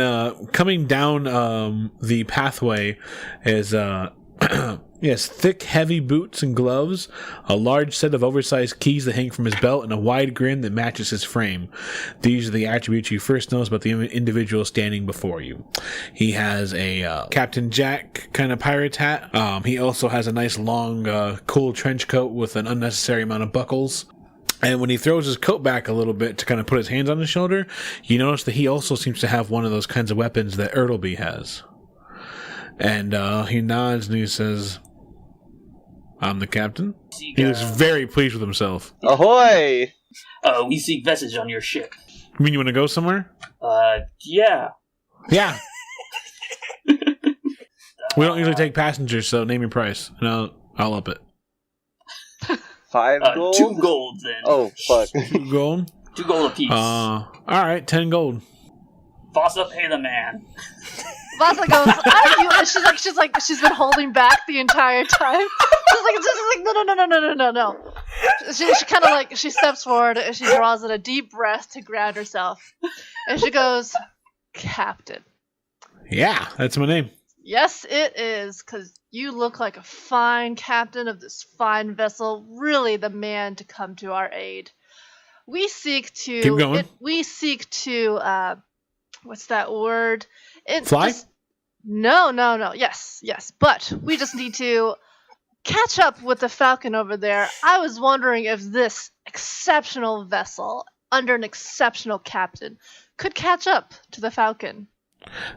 coming down the pathway is yes, thick, heavy boots and gloves, a large set of oversized keys that hang from his belt, and a wide grin that matches his frame. These are the attributes you first notice about the individual standing before you. He has a Captain Jack kind of pirate hat. He also has a nice long, cool trench coat with an unnecessary amount of buckles. And when he throws his coat back a little bit to kind of put his hands on his shoulder, you notice that he also seems to have one of those kinds of weapons that Ertlebee has. And he nods and he says, I'm the captain. He was very pleased with himself. Ahoy! We seek message on your ship. You mean you want to go somewhere? Yeah. Yeah. We don't usually take passengers, so name your price, and I'll up it. 5 gold? 2 gold, then. Oh, fuck. 2 gold? 2 gold apiece. Alright, 10 gold. Vassa, pay the man. Vassa goes, she's been holding back the entire time. She's like, no. She kind of like, she steps forward and she draws in a deep breath to ground herself. And she goes, Captain. Yeah, that's my name. Yes, it is, because you look like a fine captain of this fine vessel, really the man to come to our aid. We seek to... Keep going. What's that word? Fly? No. Yes. But we just need to catch up with the Falcon over there. I was wondering if this exceptional vessel, under an exceptional captain, could catch up to the Falcon.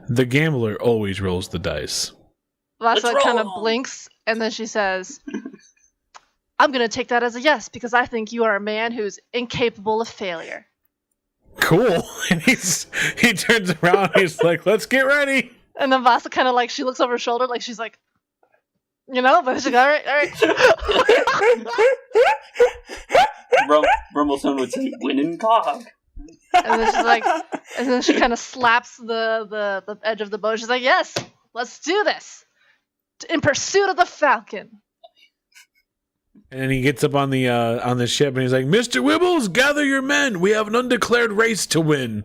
The gambler always rolls the dice. Vassa kind of blinks, and then she says, I'm going to take that as a yes, because I think you are a man who's incapable of failure. Cool. And he turns around and he's like, let's get ready. And then Vassa kind of like, she looks over her shoulder, like she's like, but she's like, all right. Brummelstone would say, winning cog. And then she's like, and then she kind of slaps the edge of the boat. She's like, yes, let's do this. In pursuit of the Falcon. And then he gets up on the ship and he's like, Mr. Wibbles, gather your men. We have an undeclared race to win.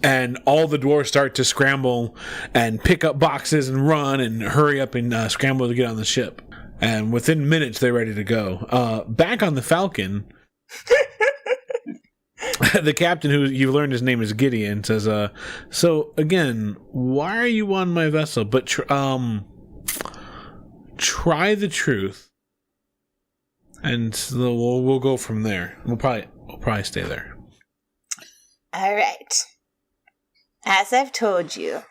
And all the dwarves start to scramble and pick up boxes and run and hurry up and scramble to get on the ship. And within minutes, they're ready to go. Back on the Falcon, the captain, who you learned his name is Gideon, says, so again, why are you on my vessel? But try the truth. And so we'll go from there. We'll probably stay there. All right. As I've told you,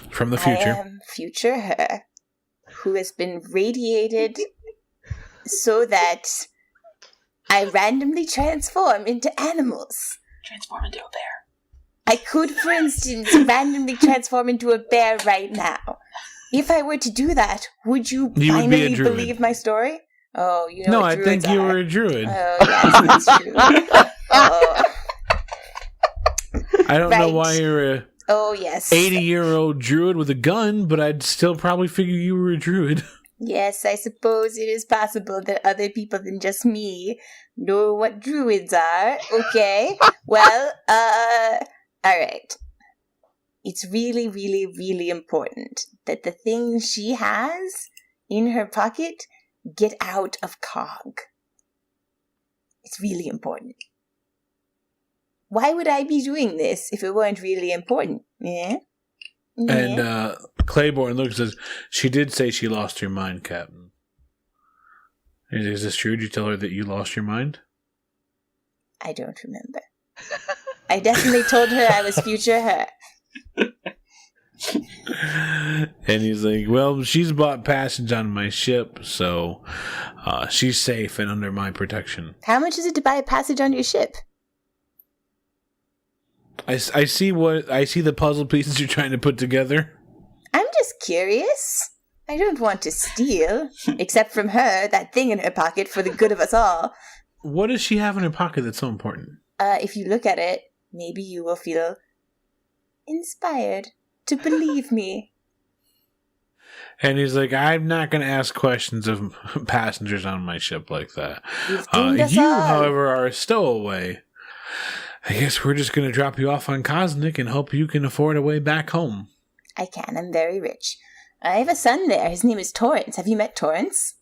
from the future, I am future her, who has been radiated so that I randomly transform into animals. Transform into a bear. I could, for instance, randomly transform into a bear right now. If I were to do that, would you finally believe my story? Oh, you know no, what I think you were a druid. Oh, yes, that's true. Oh. I don't know why you're a 80-year-old druid with a gun, but I'd still probably figure you were a druid. Yes, I suppose it is possible that other people than just me know what druids are. Okay, well, all right. It's really, really, really important that the things she has in her pocket get out of Cog. It's really important. Why would I be doing this if it weren't really important? Yeah? And Claiborne looks and says, she did say she lost her mind, Captain. Is this true? Did you tell her that you lost your mind? I don't remember. I definitely told her I was future her. And he's like, well, she's bought passage on my ship, so she's safe and under my protection. How much is it to buy a passage on your ship? I see the puzzle pieces you're trying to put together. I'm just curious. I don't want to steal, except from her, that thing in her pocket for the good of us all. What does she have in her pocket that's so important? If you look at it, maybe you will feel inspired to believe me. And he's like, I'm not going to ask questions of passengers on my ship like that. You, however, are a stowaway. I guess we're just going to drop you off on Cosmic and hope you can afford a way back home. I can. I'm very rich. I have a son there. His name is Torrance. Have you met Torrance?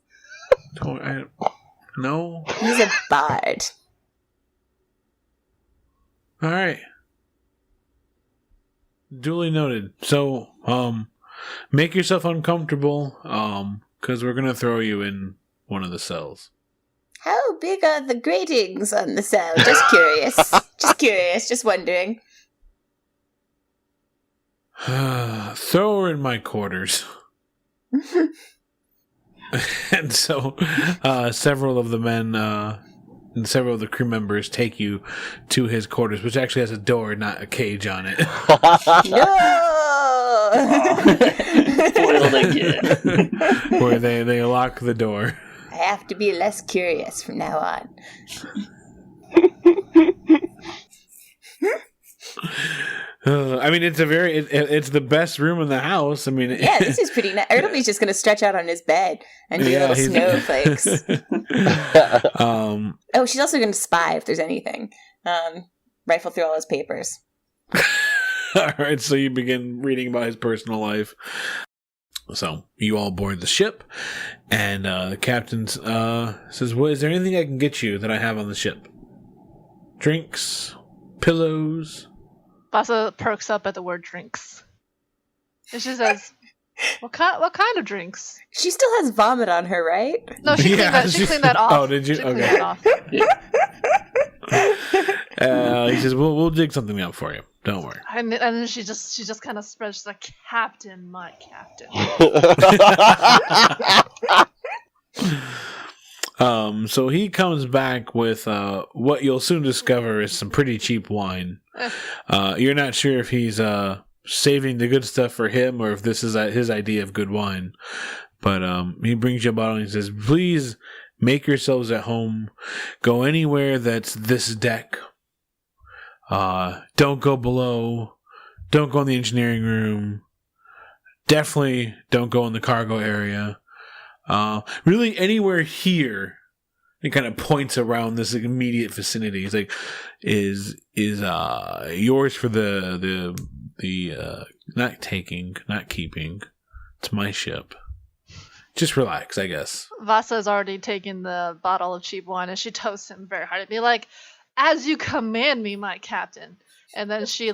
No. He's a bard. All right. Duly noted. So, make yourself uncomfortable, because we're going to throw you in one of the cells. How big are the gratings on the cell? Just curious. Just wondering. Throw her in my quarters. And so, several of the men, and several of the crew members take you to his quarters, which actually has a door, not a cage on it. No! Foiled again. Where they lock the door. I have to be less curious from now on. I mean, it's it's the best room in the house. I mean, Yeah, this is pretty nice. Ertlebee's just going to stretch out on his bed and do little snowflakes. Oh, she's also going to spy if there's anything. Rifle through all his papers. All right, so you begin reading about his personal life. So you all board the ship, and the captain says, "Well, is there anything I can get you that I have on the ship? Drinks, pillows." Vassa perks up at the word drinks. And she says, what kind of drinks? She still has vomit on her, right? No, she cleaned that off. Oh, did you? She Okay. cleaned that off. He says, "We'll dig something up for you. Don't worry." And then she just kind of spreads. She's like, Captain, my captain. So he comes back with what you'll soon discover is some pretty cheap wine. You're not sure if he's saving the good stuff for him or if this is his idea of good wine. But he brings you a bottle and he says, "Please make yourselves at home. Go anywhere that's this deck. Don't go below. Don't go in the engineering room. Definitely don't go in the cargo area. Really anywhere here." He kind of points around this immediate vicinity. He's like, is yours for the not taking, not keeping. It's my ship. Just relax, I guess. Vassa's already taken the bottle of cheap wine and she toasts him very hard. It'd be like, "As you command me, my captain." And then she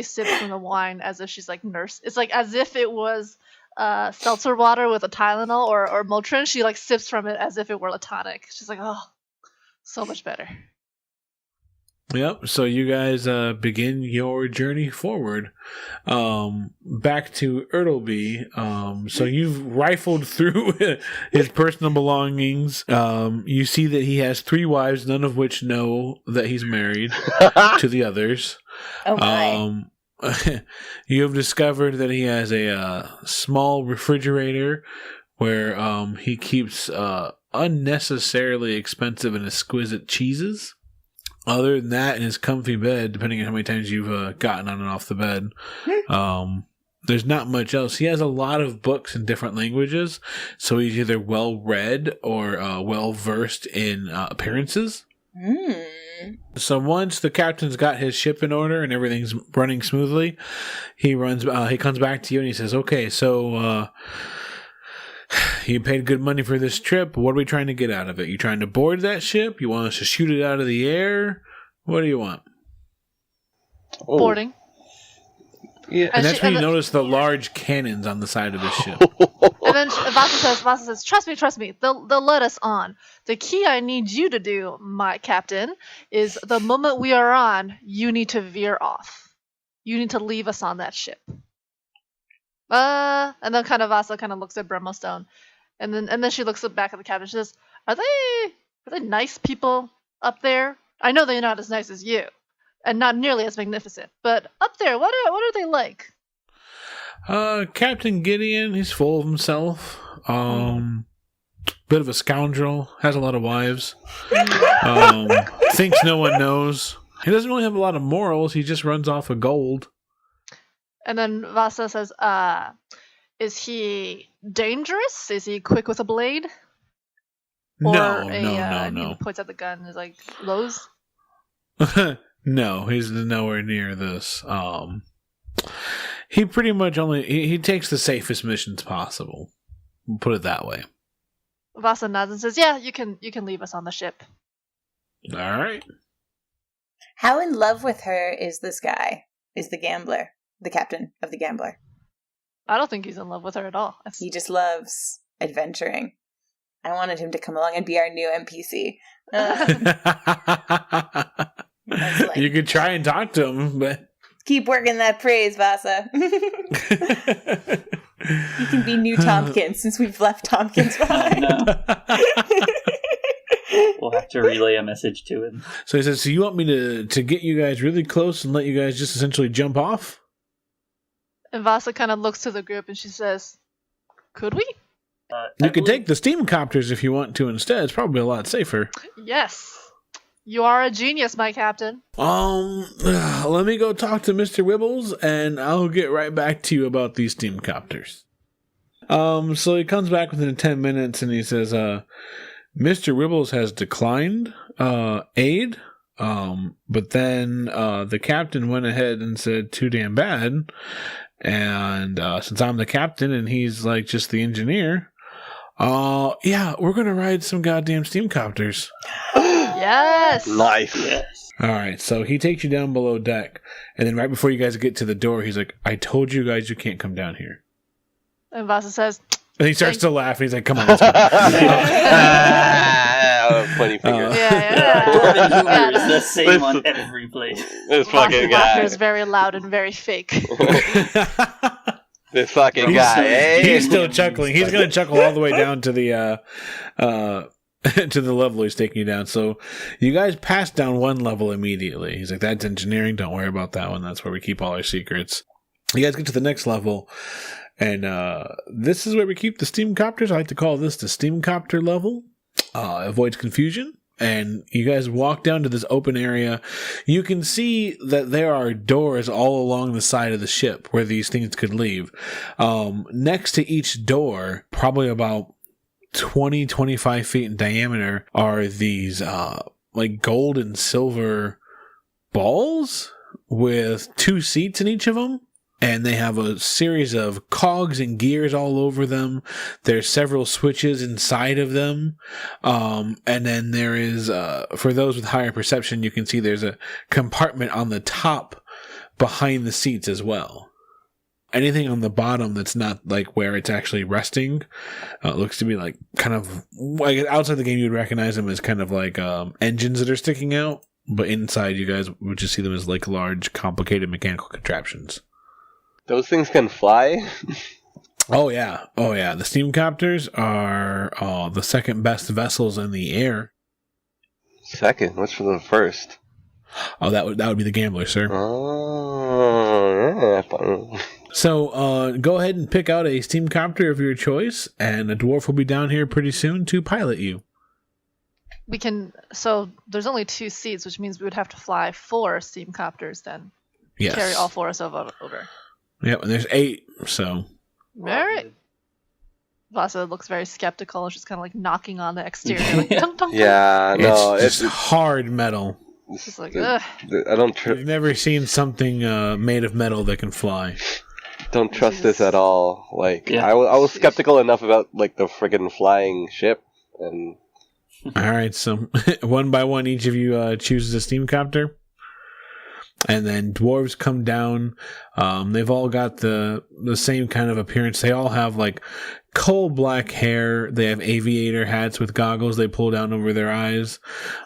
sips from the wine as if she's like nurse. It's like as if it was seltzer water with a Tylenol or Motrin. She like sips from it as if it were a tonic. She's like, "Oh, so much better." Yep. So you guys begin your journey forward, back to Ertlebee. So you've rifled through his personal belongings. You see that he has 3 wives, none of which know that he's married to the others. Oh my. You have discovered that he has a small refrigerator where he keeps unnecessarily expensive and exquisite cheeses. Other than that, in his comfy bed, depending on how many times you've gotten on and off the bed, there's not much else. He has a lot of books in different languages, so he's either well-read or well-versed in appearances. So once the captain's got his ship in order and everything's running smoothly, he comes back to you and he says, "Okay, so you paid good money for this trip. What are we trying to get out of it? You trying to board that ship? You want us to shoot it out of the air? What do you want?" Boarding. Yeah. And that's when you notice the large cannons on the side of the ship. And then Vassa says, trust me, they'll let us on. The key I need you to do, my captain, is the moment we are on, you need to veer off. You need to leave us on that ship. And then Vassa kind of looks at Bremostone, and then she looks back at the captain. She says, Are they nice people up there? I know they're not as nice as you, and not nearly as magnificent. But up there, what are they like? Captain Gideon, he's full of himself. Bit of a scoundrel, has a lot of wives. Thinks no one knows. He doesn't really have a lot of morals. He just runs off of gold. And then Vassa says, is he dangerous? Is he quick with a blade? No. He points at the gun and is like, Lowe's? No, he's nowhere near this. He pretty much he takes the safest missions possible. We'll put it that way. Vassa nods and says, yeah, you can leave us on the ship. All right. How in love with her is this guy? Is the gambler, the captain of the gambler? I don't think he's in love with her at all. He just loves adventuring. I wanted him to come along and be our new NPC. You could try and talk to him, but... Keep working that praise, Vassa. You can be new Tompkins since we've left Tompkins behind. We'll have to relay a message to him. So he says, so you want me to get you guys really close and let you guys just essentially jump off? And Vassa kind of looks to the group and she says, could we? You could take the steam copters if you want to instead. It's probably a lot safer. Yes. You are a genius, my captain. Let me go talk to Mr. Wibbles, and I'll get right back to you about these steam copters. So he comes back within 10 minutes, and he says, Mr. Wibbles has declined aid, but then the captain went ahead and said, too damn bad, and since I'm the captain and he's like just the engineer, yeah, we're gonna ride some goddamn steam copters. Yes! Nice. Yes. Alright, so he takes you down below deck, and then right before you guys get to the door, he's like, I told you guys you can't come down here. And Vassa says... And he starts to laugh, and he's like, come on, let's go. Funny finger. Dwarven humor is the same on every place. This fucking Laughter guy. is very loud and very fake. This fucking guy, eh? He's still chuckling. He's going to chuckle all the way down to the to the level he's taking you down. So you guys pass down one level immediately. He's like, that's engineering. Don't worry about that one. That's where we keep all our secrets. You guys get to the next level, and this is where we keep the steam copters. I like to call this the steam copter level. Avoids confusion. And you guys walk down to this open area. You can see that there are doors all along the side of the ship where these things could leave. Next to each door, probably about 20-25 feet in diameter, are these like gold and silver balls with 2 seats in each of them. And they have a series of cogs and gears all over them. There's several switches inside of them. And then there is, for those with higher perception, you can see there's a compartment on the top behind the seats as well. Anything on the bottom that's not like where it's actually resting, looks to be like kind of like outside the game, you would recognize them as kind of like engines that are sticking out. But inside, you guys would just see them as like large, complicated mechanical contraptions. Those things can fly? Oh yeah. The steam copters are the second best vessels in the air. Second? What's for the first? Oh, that would be the Gambler, sir. Oh, yeah. So go ahead and pick out a steam copter of your choice, and a dwarf will be down here pretty soon to pilot you. We can... So there's only 2 seats, which means we would have to fly 4 steam copters then. Yes. Carry all 4 of us over. Yep, and there's 8, so... Alright. Vassa looks very skeptical. She's kind of like knocking on the exterior. Like, tung, tung, tung. Yeah, no, it's hard metal. She's like, ugh. I don't You've never seen something made of metal that can fly. don't trust this at all. Like, Yeah. I was skeptical enough about like the friggin' flying ship, and Alright, so one by one, each of you chooses a steam copter. And then dwarves come down. They've all got the same kind of appearance. They all have like coal black hair. They have aviator hats with goggles they pull down over their eyes.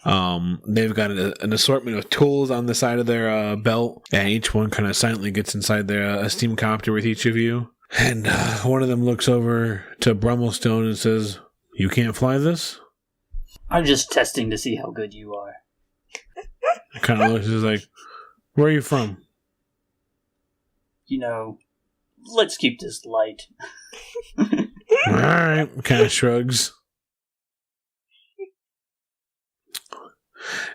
They've got an assortment of tools on the side of their belt, and each one kind of silently gets inside their steam copter with each of you. And one of them looks over to Brummelstone and says, "You can't fly this?" I'm just testing to see how good you are. Kind of looks like, "Where are you from?" You know, let's keep this light. Alright, kind of shrugs.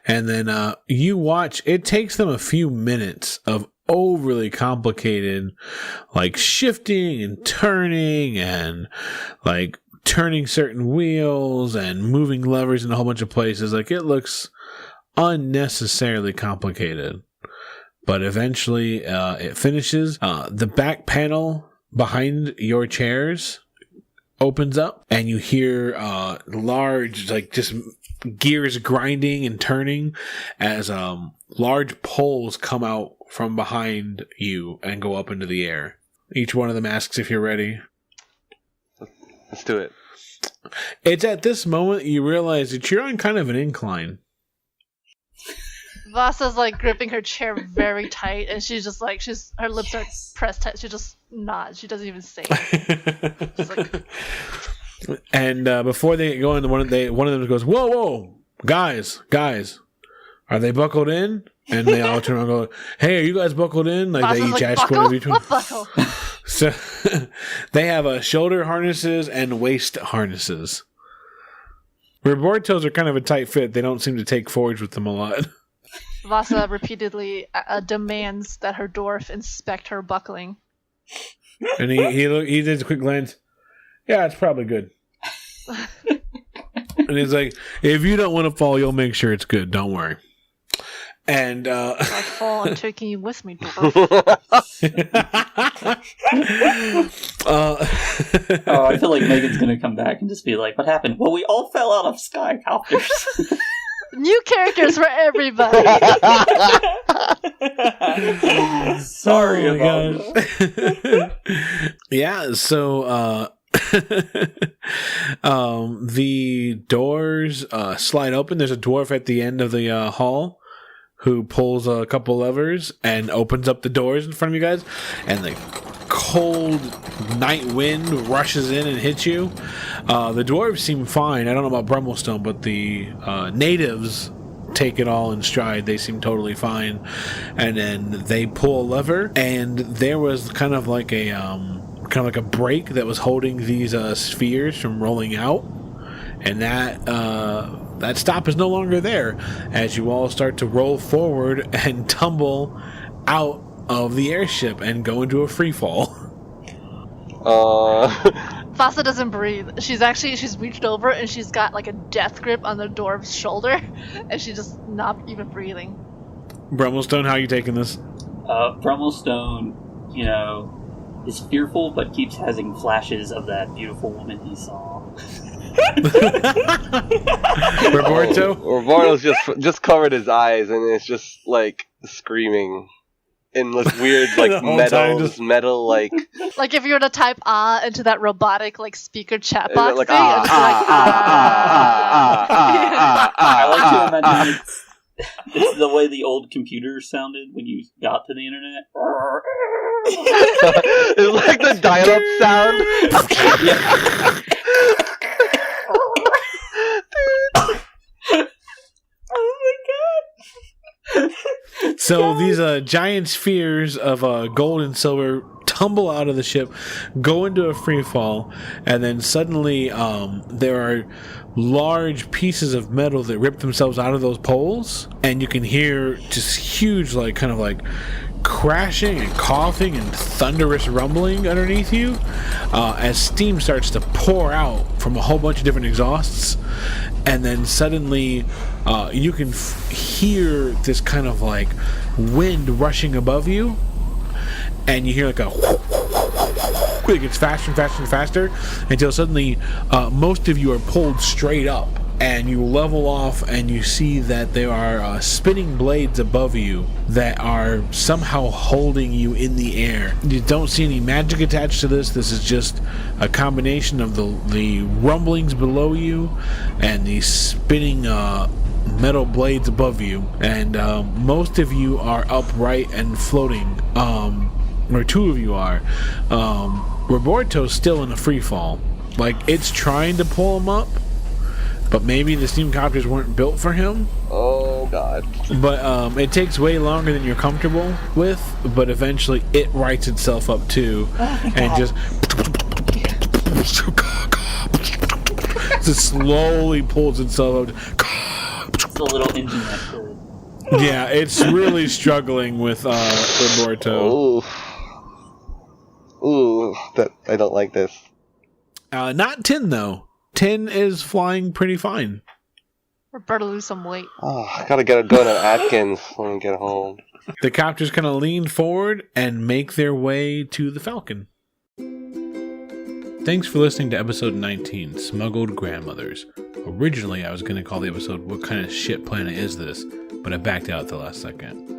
And then you watch, it takes them a few minutes of overly complicated, like shifting and turning and like turning certain wheels and moving levers in a whole bunch of places. Like it looks unnecessarily complicated. But eventually it finishes. The back panel behind your chairs opens up and you hear large, like just gears grinding and turning as large poles come out from behind you and go up into the air. Each one of them asks if you're ready. Let's do it. It's at this moment you realize that you're on kind of an incline. Vassa's like gripping her chair very tight, and she's just like, her lips are pressed tight. She just nods. She doesn't even say it. She's like, and before they go in, one of them goes, "Whoa, guys, are they buckled in?" And they all turn around and go, "Hey, are you guys buckled in?" Like Vassa's they each like, ask buckle? one of each one. What buckle? So they have shoulder harnesses and waist harnesses. Robortos are kind of a tight fit. They don't seem to take forage with them a lot. Vassa repeatedly demands that her dwarf inspect her buckling. And he did a quick glance. "Yeah, it's probably good." And he's like, "If you don't want to fall, you'll make sure it's good. Don't worry." And If I fall, I'm taking you with me, dwarf. I feel like Megan's gonna come back and just be like, "What happened?" "Well, we all fell out of skycopters." New characters for everybody. Sorry Oh my about that. Yeah, so the doors slide open. There's a dwarf at the end of the hall who pulls a couple levers and opens up the doors in front of you guys, and the cold night wind rushes in and hits you. The dwarves seem fine. I don't know about Brummelstone, but the natives take it all in stride. They seem totally fine. And then they pull a lever, and there was kind of like a brake that was holding these spheres from rolling out, and that stop is no longer there as you all start to roll forward and tumble out of the airship and go into a free fall. Vassa doesn't breathe. She's reached over and she's got like a death grip on the dwarf's shoulder, and she's just not even breathing. Brummelstone, how are you taking this? Brummelstone, is fearful but keeps having flashes of that beautiful woman he saw. Roborto? Roborto's just covered his eyes and it's just like screaming in this weird like metal like if you were to type into that robotic like speaker chat box like, thing, it's I like to imagine it's the way the old computers sounded when you got to the internet. it's like the dial-up sound. Oh my god! So these giant spheres of gold and silver tumble out of the ship, go into a free fall, and then suddenly there are large pieces of metal that rip themselves out of those poles, and you can hear just huge kind of crashing and coughing and thunderous rumbling underneath you as steam starts to pour out from a whole bunch of different exhausts, and then suddenly you can hear this kind of wind rushing above you, and you hear it gets faster and faster and faster until suddenly most of you are pulled straight up and you level off, and you see that there are spinning blades above you that are somehow holding you in the air. You don't see any magic attached to this. This is just a combination of the rumblings below you and the spinning metal blades above you. And most of you are upright and floating, or two of you are. Roborto's still in a free fall. Like, it's trying to pull him up, but maybe the steam copters weren't built for him. Oh, God. But it takes way longer than you're comfortable with, but eventually it rights itself up too, and just slowly pulls itself up. It's a little engine that could. Yeah, it's really struggling with Roborto. Ooh, I don't like this. Not Tin, though. Tin is flying pretty fine. Roberto lose some weight. Oh, I gotta go to Atkins when we get home. The copters kind of lean forward and make their way to the Falcon. Thanks for listening to episode 19, Smuggled Grandmothers. Originally, I was going to call the episode, What Kind of Shit Planet Is This? But I backed out at the last second.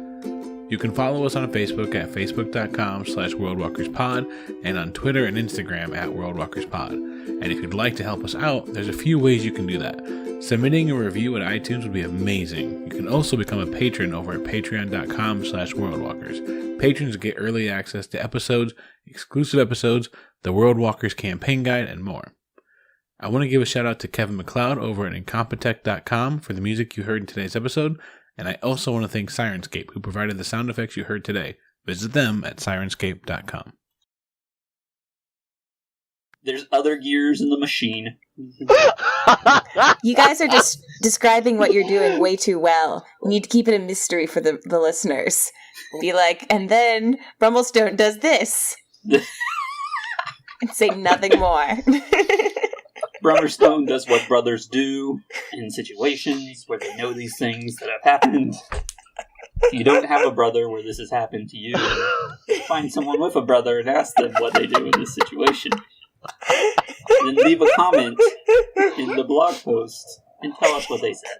You can follow us on Facebook at facebook.com/WorldWalkersPod and on Twitter and Instagram at WorldWalkersPod. And if you'd like to help us out, there's a few ways you can do that. Submitting a review at iTunes would be amazing. You can also become a patron over at patreon.com/WorldWalkers. Patrons get early access to episodes, exclusive episodes, the World Walkers campaign guide, and more. I want to give a shout out to Kevin MacLeod over at Incompetech.com for the music you heard in today's episode. And I also want to thank Syrinscape, who provided the sound effects you heard today. Visit them at Syrinscape.com. There's other gears in the machine. You guys are just describing what you're doing way too well. We need to keep it a mystery for the listeners. Be like, and then Brummelstone does this. And say nothing more. Brummerstone does what brothers do in situations where they know these things that have happened. If you don't have a brother where this has happened to you, find someone with a brother and ask them what they do in this situation. Then leave a comment in the blog post and tell us what they said.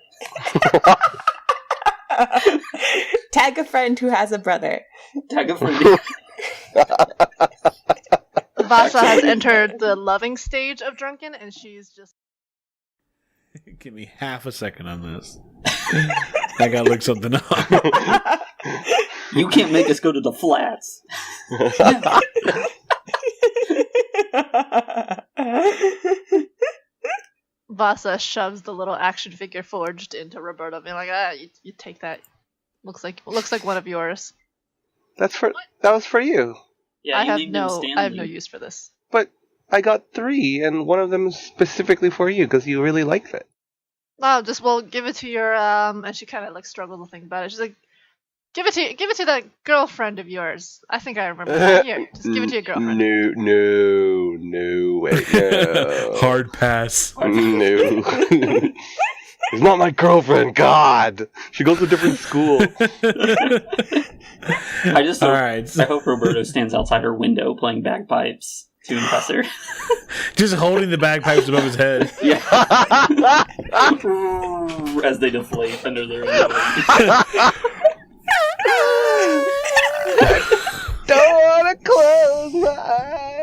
Tag a friend who has a brother. Tag a friend. Vassa has entered the loving stage of drunken, and she's just... Give me half a second on this. I gotta look something up. You can't make us go to the flats. Vassa shoves the little action figure forged into Roberto, being like, you take that. Looks like one of yours. That was for you. Yeah, I have no use for this. But I got 3, and one of them is specifically for you because you really liked it. Oh, give it to your and she kind of like struggled to think about it. She's like, give it to that girlfriend of yours. I think I remember that. Here, just give it to your girlfriend. No, wait, no. Hard pass. No. It's not my girlfriend, God! She goes to a different school. I hope Roberto stands outside her window playing bagpipes to impress her. Just holding the bagpipes above his head. Yeah. As they deflate under their own. Don't wanna close my eyes.